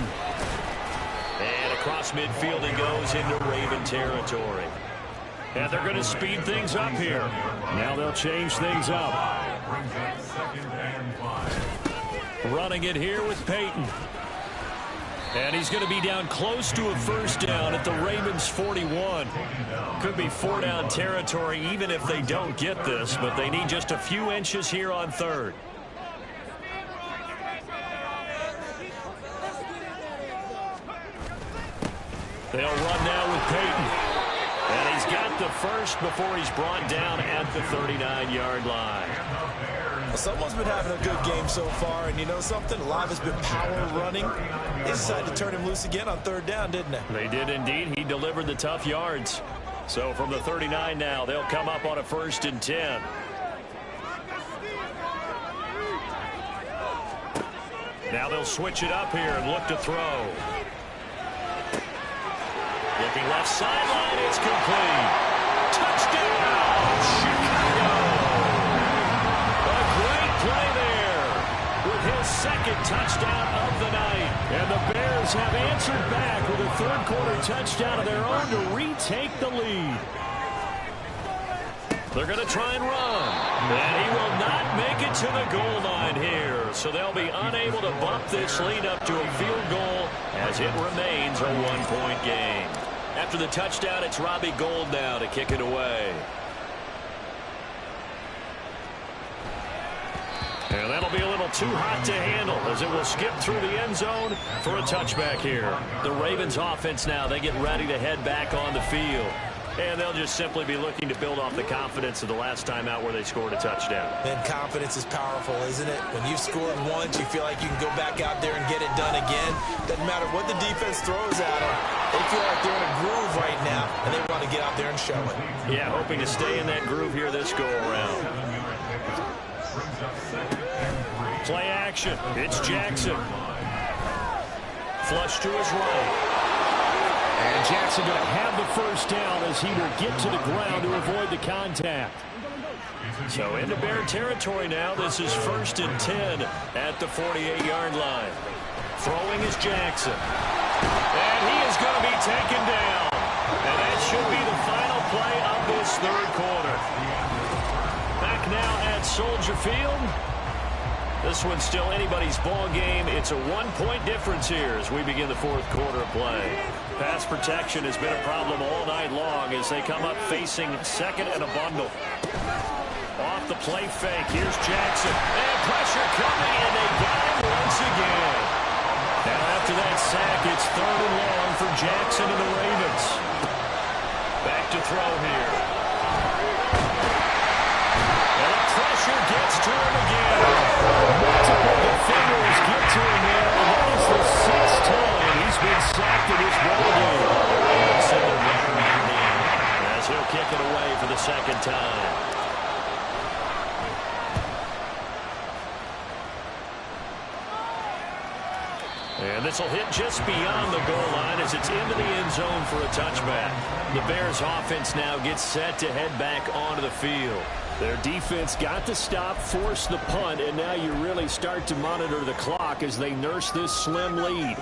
And across midfield he goes into Raven territory. And they're going to speed things up here. Now they'll change things up. Running it here with Peyton. And he's going to be down close to a first down at the Ravens 41. Could be 4-down territory even if they don't get this, but they need just a few inches here on third. They'll run now with Peyton. And he's got the first before he's brought down at the 39-yard line. Well, someone's been having a good game so far, and you know something? A lot has been power running. They decided to turn him loose again on third down, didn't they? They did indeed. He delivered the tough yards. So from the 39 now, they'll come up on a 1st and 10. Now they'll switch it up here and look to throw. Looking left sideline, it's complete. Touchdown, Chicago! A great play there with his second touchdown of the night. And the Bears have answered back with a third-quarter touchdown of their own to retake the lead. They're going to try and run. And he will not make it to the goal line here. So they'll be unable to bump this lead up to a field goal as it remains a one-point game. After the touchdown, it's Robbie Gould now to kick it away. And that'll be a little too hot to handle as it will skip through the end zone for a touchback here. The Ravens offense now, they get ready to head back on the field. And they'll just simply be looking to build off the confidence of the last time out where they scored a touchdown. And confidence is powerful, isn't it? When you've scored once, you feel like you can go back out there and get it done again. Doesn't matter what the defense throws at them. They feel like they're in a groove right now, and they want to get out there and show it. Yeah, hoping to stay in that groove here this go-around. Play action. It's Jackson. Flush to his right. And Jackson going to have the first down as he will get to the ground to avoid the contact. So into Bear territory now. This is 1st and 10 at the 48-yard line. Throwing is Jackson. And he is going to be taken down. And that should be the final play of this this third quarter. Back now at Soldier Field. This one's still anybody's ball game. It's a one-point difference here as we begin the fourth quarter of play. Pass protection has been a problem all night long as they come up facing second and a bundle. Off the play fake. Here's Jackson. And pressure coming, and they got him once again. Now after that sack, it's third and long for Jackson and the Ravens. Back to throw here. And the pressure gets to him again. Multiple defenders get to him there, and that is the sixth time he's been sacked in this ball game. And so as he'll kick it away for the second time. And this will hit just beyond the goal line as it's into the end zone for a touchback. The Bears offense now gets set to head back onto the field. Their defense got the stop, forced the punt, and now you really start to monitor the clock as they nurse this slim lead.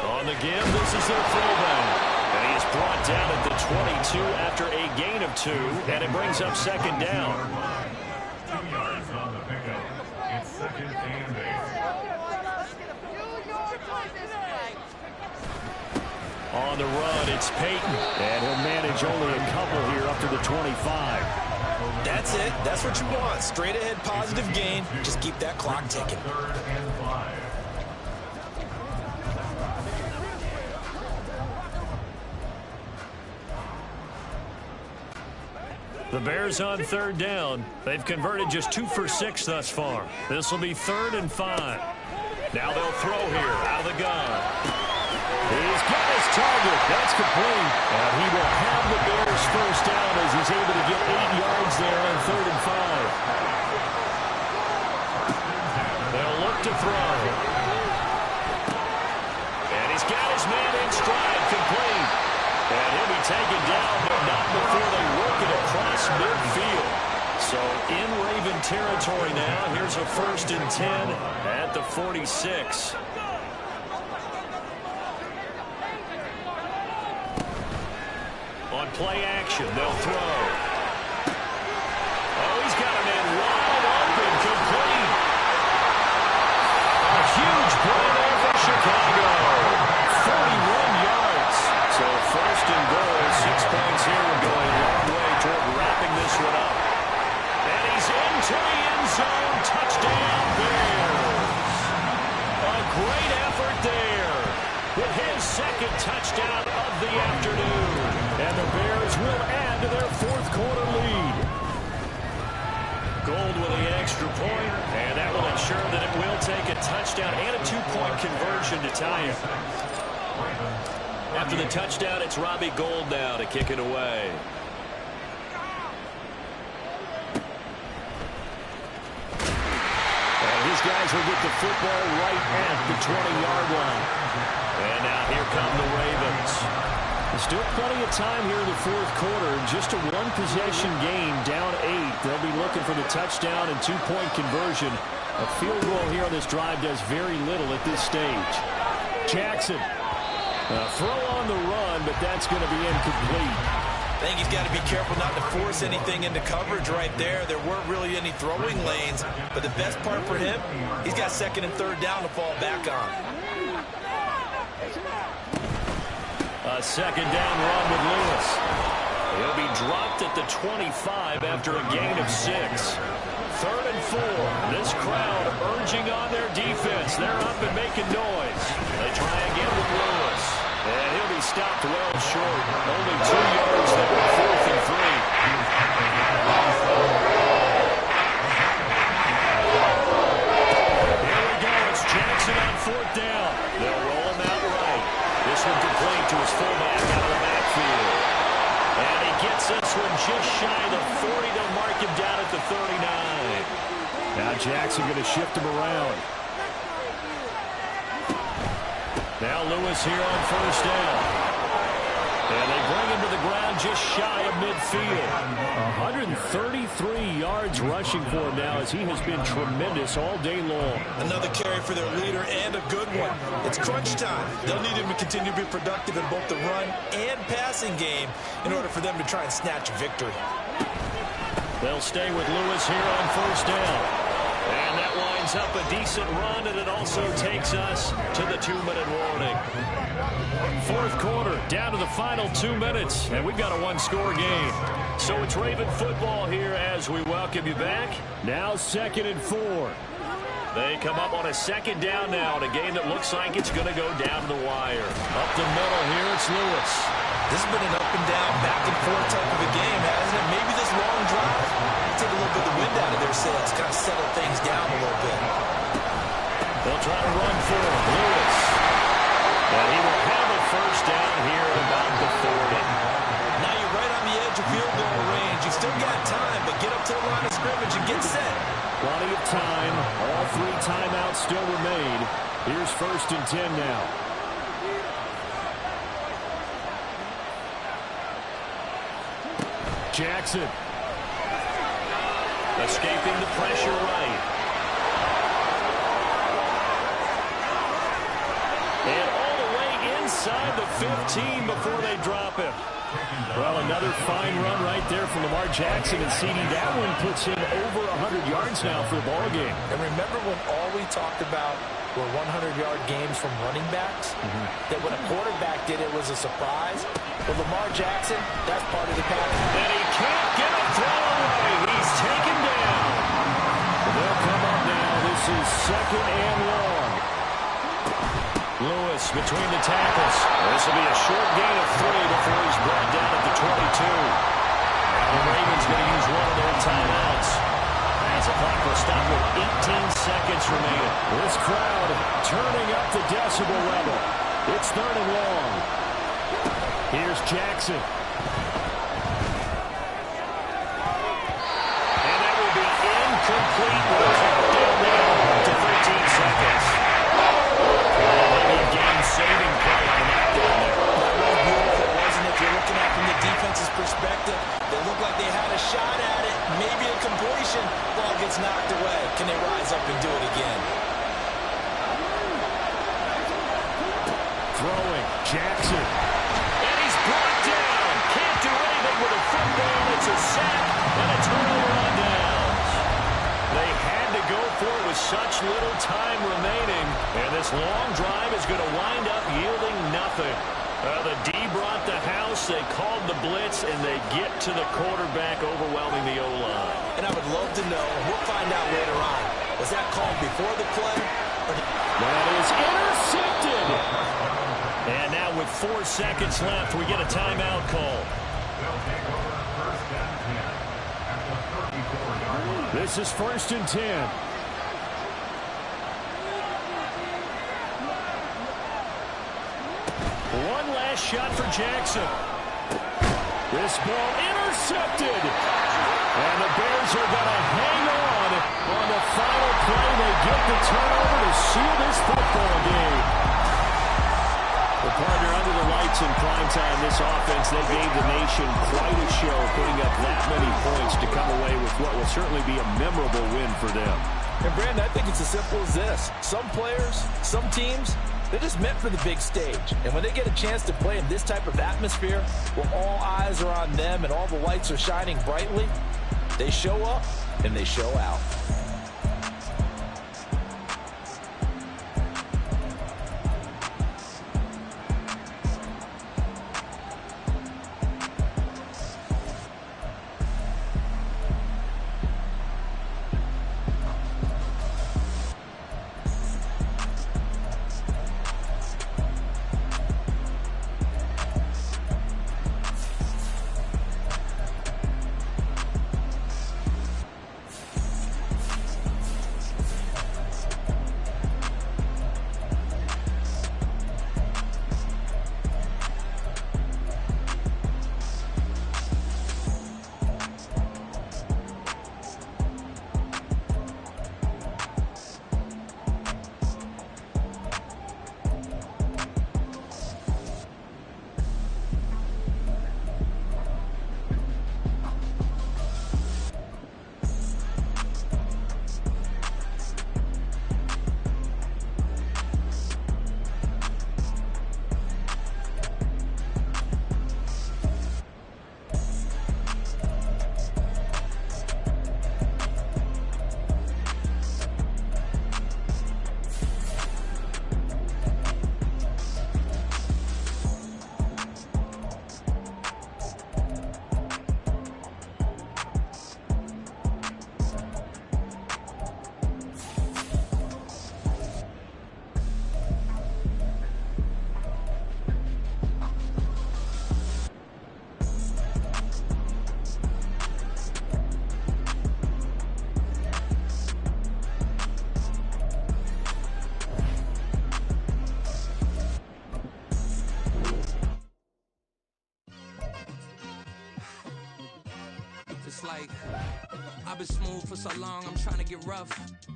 On the give, this is their fullback. And he is brought down at the 22 after a gain of 2, and it brings up second down. 2 yards on the pickup. It's second and 8. On the run, it's Peyton. And he'll manage only a couple here up to the 25. That's it. That's what you want. Straight ahead positive gain. Just keep that clock ticking. Third and 5. The Bears on third down. They've converted just 2 for 6 thus far. This will be 3rd and 5. Now they'll throw here out of the gun. He's got his target. That's complete. And he will have the Bears first down as he's able to get 8 yards there on 3rd and 5. They'll look to throw. And he's got his man in stride, complete. And he'll be taken down, but not before they work it across midfield. So in Raven territory now. Here's a 1st and 10 at the 46. On play action, they'll throw. Oh, he's got a man wide open, complete. A huge play there for Chicago. 41 yards. So 1st and goal, 6 points here. We're going a long way toward wrapping this one up. And he's into the end zone. Touchdown, Bears. A great effort there. With his second touchdown of the afternoon. And the Bears will add to their 4th quarter lead. Gold with the extra point, and that will ensure that it will take a touchdown and a 2-point conversion to tie it. After the touchdown, it's Robbie Gould now to kick it away. And his guys will get the football right at the 20-yard line. And now here come the Ravens. There's still plenty of time here in the 4th quarter. Just a one-possession game, down 8. They'll be looking for the touchdown and 2-point conversion. A field goal here on this drive does very little at this stage. Jackson. Throw on the run, but that's going to be incomplete. I think he's got to be careful not to force anything into coverage right there. There weren't really any throwing lanes, but the best part for him, he's got 2nd and 3rd down to fall back on. A 2nd down run with Lewis. He'll be dropped at the 25 after a gain of 6. 3rd and 4. This crowd urging on their defense. They're up and making noise. They try again with Lewis. And he'll be stopped well short. Only 2 yards there. 4th and 3. Here we go. It's Jackson on 4th down. They'll roll him out right. This one complete to his fullback out of the backfield. And he gets this one just shy of the 40. They'll mark him down at the 39. Now Jackson going to shift him around. Now Lewis here on 1st down. And they bring him to the ground just shy of midfield. 133 yards rushing for him now as he has been tremendous all day long. Another carry for their leader and a good one. It's crunch time. They'll need him to continue to be productive in both the run and passing game in order for them to try and snatch a victory. They'll stay with Lewis here on first down. And that winds up a decent run, and it also takes us to the 2-minute warning. Fourth quarter, down to the final 2 minutes, and we've got a one-score game. So it's Raven football here as we welcome you back. Now 2nd and 4. They come up on a second down now in a game that looks like it's going to go down the wire. Up the middle here, it's Lewis. This has been an up and down, back and forth type of a game, hasn't it? Maybe this long drive take a little bit of the wind out of their sails, kind of settle things down a little bit. They'll try to run for it. Lewis. And he will have a first down here at about the 40. Now you're right on the edge of field goal range. You've still got time, but get up to the line of scrimmage and get set. Plenty of time. All 3 timeouts still remain. Here's 1st and 10 now. Jackson. Escaping the pressure right. And all the way inside the 15 before they drop him. Well, another fine run right there from Lamar Jackson, and CD, that one puts him over 100 yards now for the ball game. And remember when all we talked about were 100-yard games from running backs? That when a quarterback did it was a surprise? Well, Lamar Jackson, that's part of the package. And he can't get a throw away. He's taken down. They'll come up now. This is 2nd and long. Lewis between the tackles. This will be a short gain of 3 before he's brought down at the 22. Now the Ravens going to use one of their timeouts. As the clock will stop with 18 seconds remaining. This crowd turning up the decibel level. It's 3rd and long. Here's Jackson. And that will be incomplete with a countdown now to 13 seconds. Maybe a game-saving play on that down there. That was beautiful, wasn't it? If you're looking at it from the defense's perspective, they look like they had a shot at it, maybe a completion. Ball gets knocked away. Can they rise up and do it again? Throwing, Jackson. And he's brought down. Can't do anything with a football. It's a sack and a turnover on downs. They had to go for it with such little time remaining. And this long drive is going to wind up yielding nothing. The D brought the house. They called the blitz, and they get to the quarterback, overwhelming the O-line. And I would love to know, we'll find out later on, was that called before the play? That is intercepted. And now with 4 seconds left, we get a timeout call. This is 1st and 10. One last shot for Jackson. This ball intercepted. And the Bears are going to hang on the final play. They get the turnover to seal this football game. The partner under the lights in primetime, this offense, they gave the nation quite a show, putting up that many points to come away with what will certainly be a memorable win for them. And, Brandon, I think it's as simple as this. Some players, some teams, they're just meant for the big stage. And when they get a chance to play in this type of atmosphere, where all eyes are on them and all the lights are shining brightly, they show up and they show out. It's like, I've been smooth for so long, I'm trying to get rough.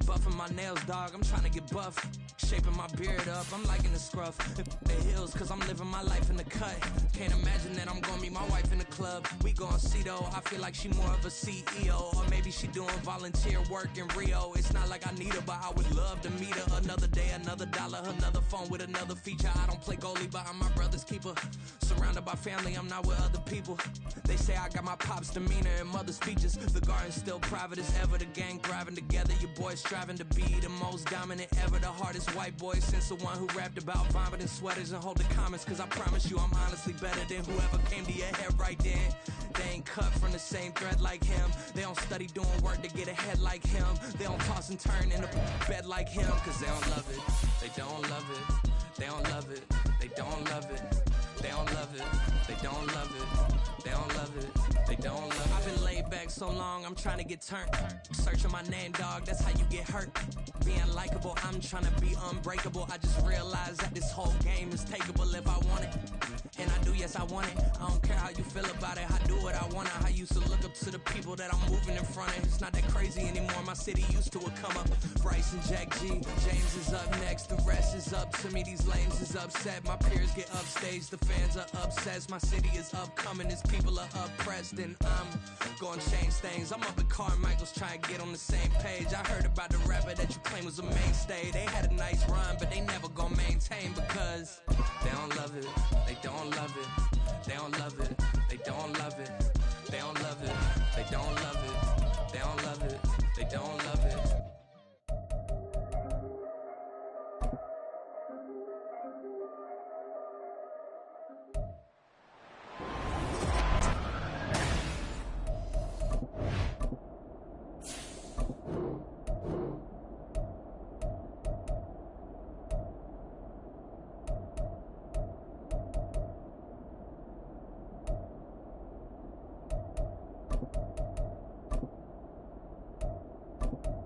Buffing my nails, dog, I'm trying to get buff. Shaping my beard up, I'm liking the scruff. The heels, cause I'm living my life in the cut. Can't imagine that I'm gonna meet my wife in the club. We gon' see though, I feel like she more of a CEO. Or maybe she doing volunteer work in Rio. It's not like I need her, but I would love to meet her. Another day, another dollar, another phone with another feature. I don't play goalie, but I'm my brother's keeper. Surrounded by family, I'm not with other people. They say I got my pop's demeanor and mother's features. The garden's still private as ever, the gang thriving together. Your boy striving to be the most dominant ever. The hardest white boy since the one who rapped about vomiting sweaters and holding comments. Cause I promise you I'm honestly better than whoever came to your head right then. They ain't cut from the same thread like him. They don't study doing work to get ahead like him. They don't toss and turn in the bed like him. Cause they don't love it, they don't love it. They don't love it, they don't love it. They don't love it, they don't love it. They don't love it, they don't love it. I've been laid back so long, I'm trying to get turned. Searching my name, dog, that's how you get hurt. Being likable, I'm trying to be unbreakable. I just realized that this whole game is takeable if I want it. And I do, yes, I want it. I don't care how you feel about it, I do what I want. I used to look up to the people that I'm moving in front of. It's not that crazy anymore, my city used to it come up. Bryce and Jack G, James is up next, the rest is up to me. These lames is upset, my peers get upstaged, the fans are obsessed. My city is upcoming, these people are oppressed. And I'm gonna change things. I'm up at Carmichael's trying to get on the same page. I heard about the rapper that you claim was a mainstay. They had a nice run, but they never gonna maintain because they don't love it, they don't love it, they don't love it, they don't love it, they don't love it, they don't love it, they don't love it, they don't love it. You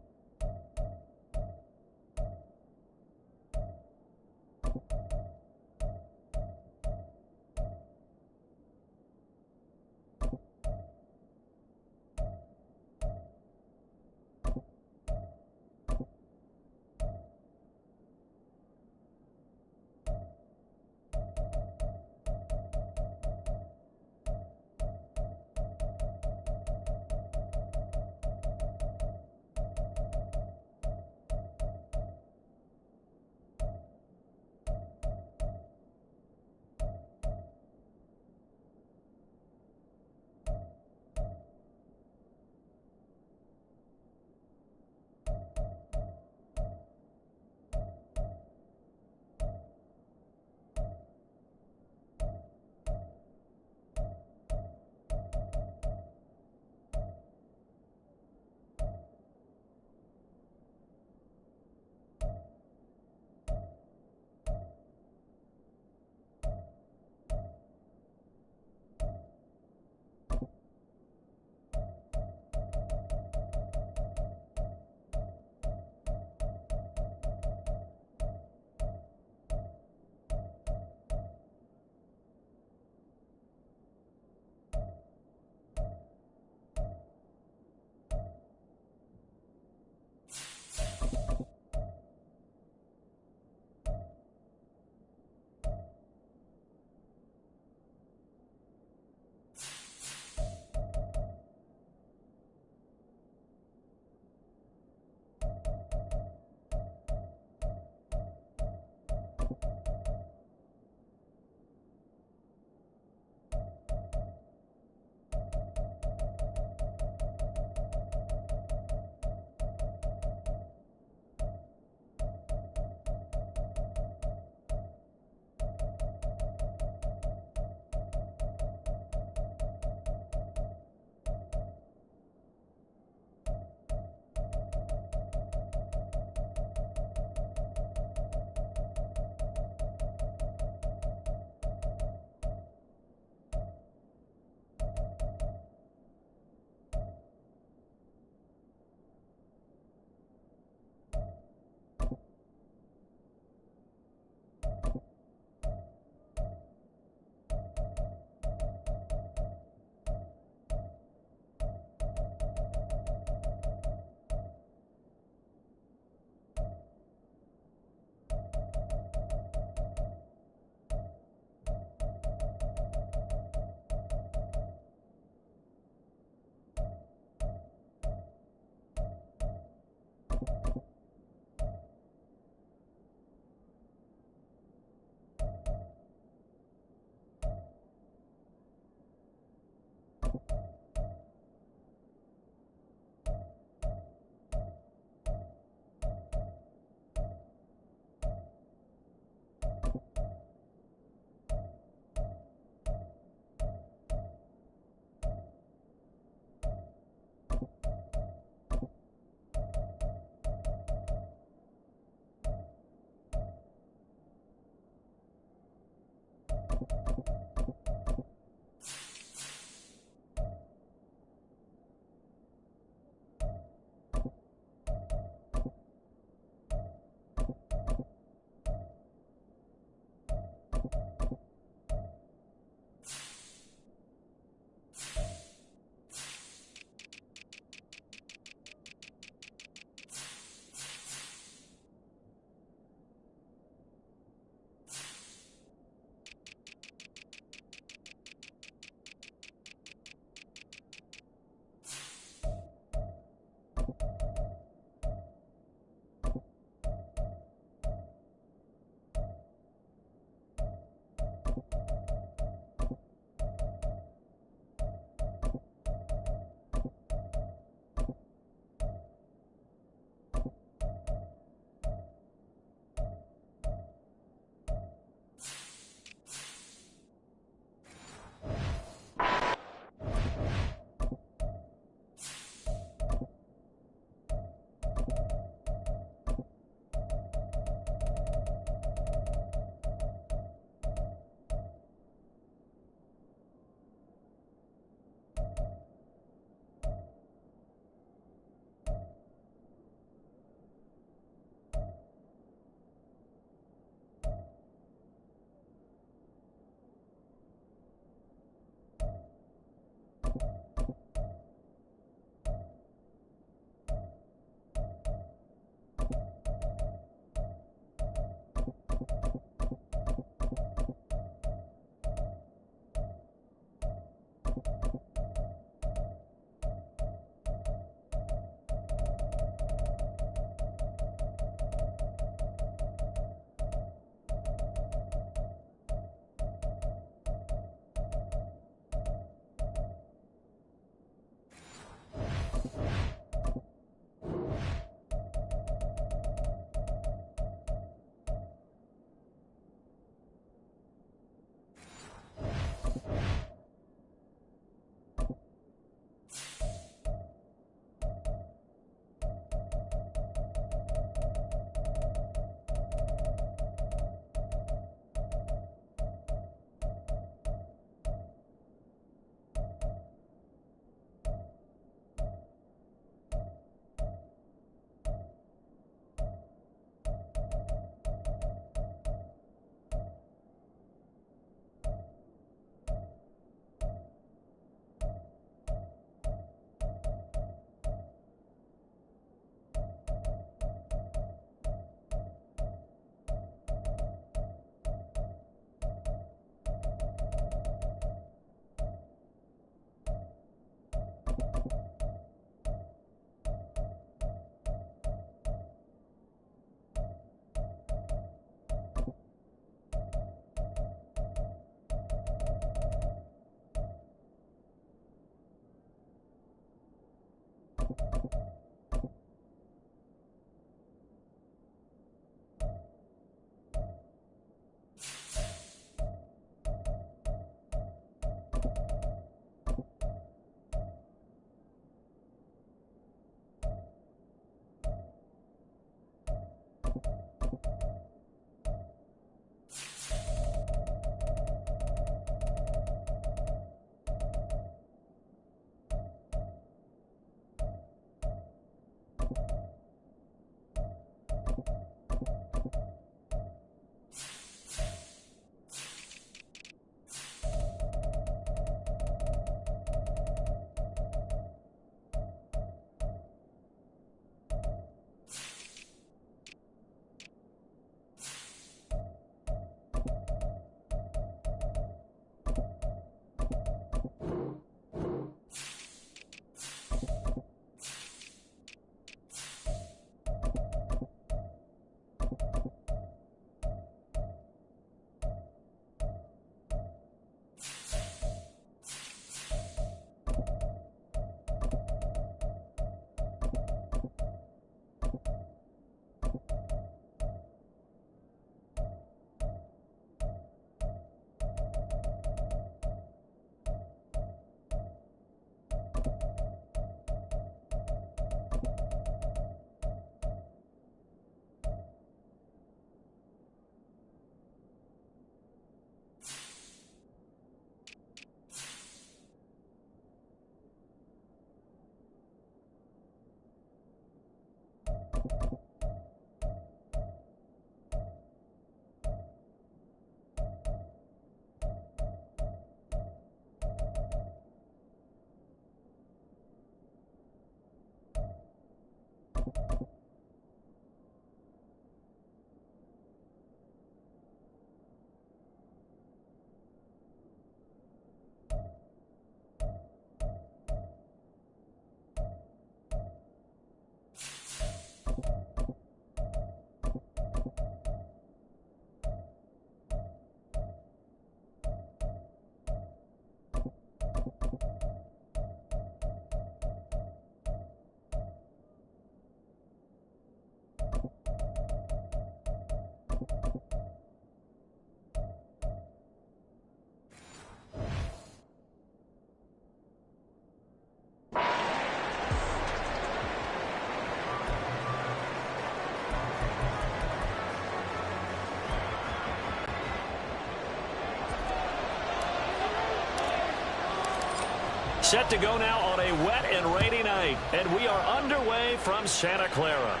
Set to go now on a wet and rainy night, and we are underway from Santa Clara.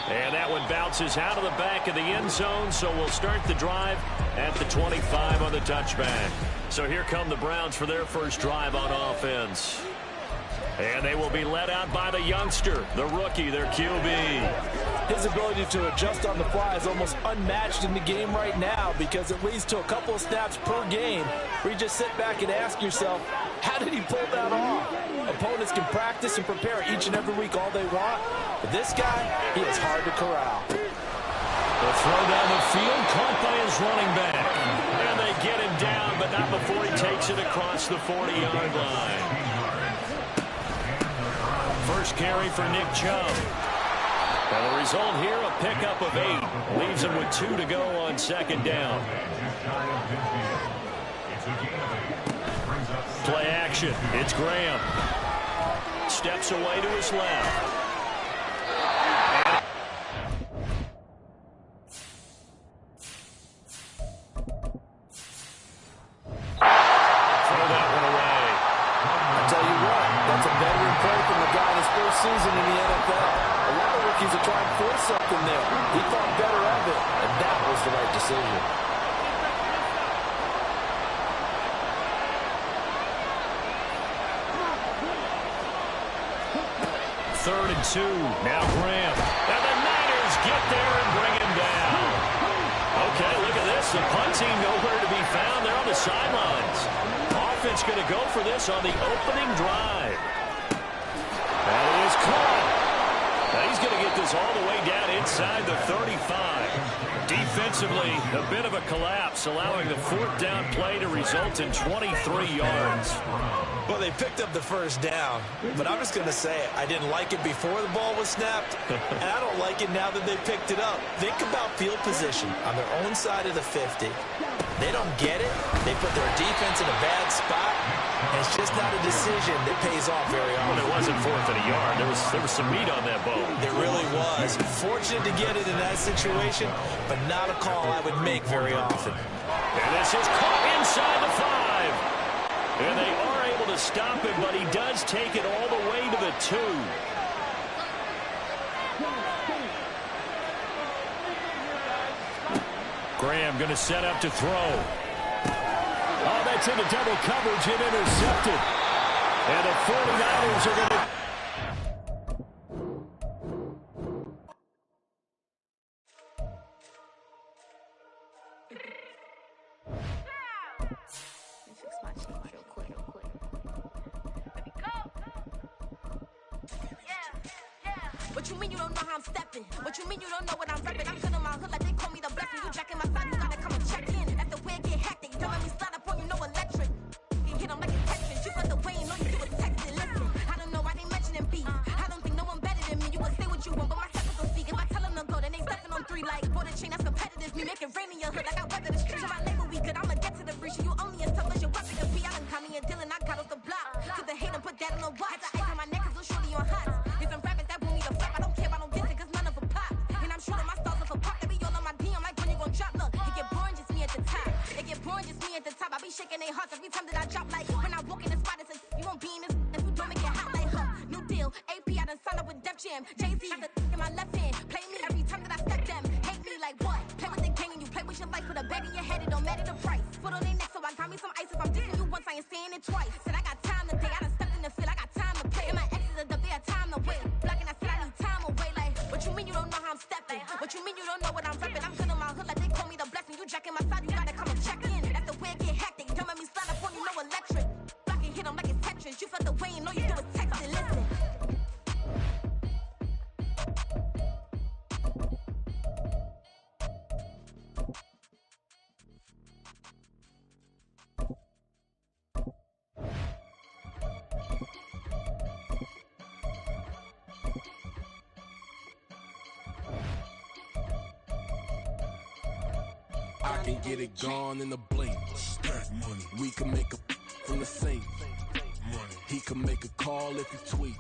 And that one bounces out of the back of the end zone, so we'll start the drive at the 25 on the touchback. So here come the Browns for their first drive on offense. And they will be led out by the youngster, the rookie, their QB. His ability to adjust on the fly is almost unmatched in the game right now because it leads to a couple of snaps per game where you just sit back and ask yourself, how did he pull that off? Opponents can practice and prepare each and every week all they want, but this guy, he is hard to corral. The throw down the field, caught by his running back. And they get him down, but not before he takes it across the 40-yard line. First carry for Nick Chubb. And the result here, a pickup of 8. Leaves him with 2 to go on second down. Play action. It's Graham. Steps away to his left. Season in the NFL. A lot of rookies are trying to force something there. He thought better of it, and that was the right decision. Third and 2. Now Graham. And the Niners get there and bring him down. Okay, look at this. The punt team nowhere to be found. They're on the sidelines. Offense going to go for this on the opening drive. And it is caught. Now he's going to get this all the way down inside the 35. Defensively, a bit of a collapse, allowing the fourth down play to result in 23 yards. Well, they picked up the first down, but I'm just going to say it. I didn't like it before the ball was snapped, and I don't like it now that they picked it up. Think about field position on their own side of the 50. They don't get it. They put their defense in a bad spot. And it's just not a decision that pays off very often. Well, it wasn't fourth and a yard. There was some meat on that bone. There really was. Fortunate to get it in that situation, but not a call I would make very often. And this is caught inside the 5. And they are able to stop him, but he does take it all the way to the 2. Graham going to set up to throw. Oh, that's into double coverage and intercepted. And the 49ers are going to... What you mean you don't know how I'm stepping? What you mean you don't know what I'm repping? I'm good on my hood like they call me the blessing. You jacking my side, you gotta come and check in. That's the way it get hectic. Telling me slide up on you, no electric. You hit them like a Tetris. You got the way, you know you do it texting. Listen, I don't know why they mentioning beef. I don't think no one better than me. free like border chain that's competitive. Me make it rain in your hood like I weather the streets. My label we good, I'ma get to the breach. You only as tough as your weapon can be. I done caught me a deal and I got off the block. Cause the hater put that on the watch. Had the ice on my neck cause little shorty on hot. There's some rappers that want me to flop. I don't care about no dissing cause none of them pop. And I'm shooting my stars off a pop. They be all on my DM like when you gon' drop. Look, it get boring just me at the top. It get boring just me at the top. I be shaking their hearts every time that I drop. Like when I walk in the spot, it says you won't be in this if you don't make it hot like her. New deal, AP, I done signed up with Def Jam. Jay-Z got the in my left hand. Play me every time that I step them. Hate me like what? Play with the gang and you play with your life. With a bag in your head, it don't matter the price. Foot on their neck, so I got me some ice. If I'm dissing you once, I ain't saying it twice. Said I got time today, I done stepped in the field, I got time to play. And my exes are up, they had time to wait. Blocking, I said I need time away. Like, what you mean you don't know how I'm stepping? What you mean you don't know what I'm repping? I'm good in my hood, like they call me the blessing. You jacking my side, you gotta come and check in. That's the way it get hectic. Don't make me slide up on you, no electric. Blocking, hit them like it's Tetris. You felt the way and all you do is text and listen. I can get it gone in a blink. Stack money. We can make a from the sink. Money. He can make a call if you tweet.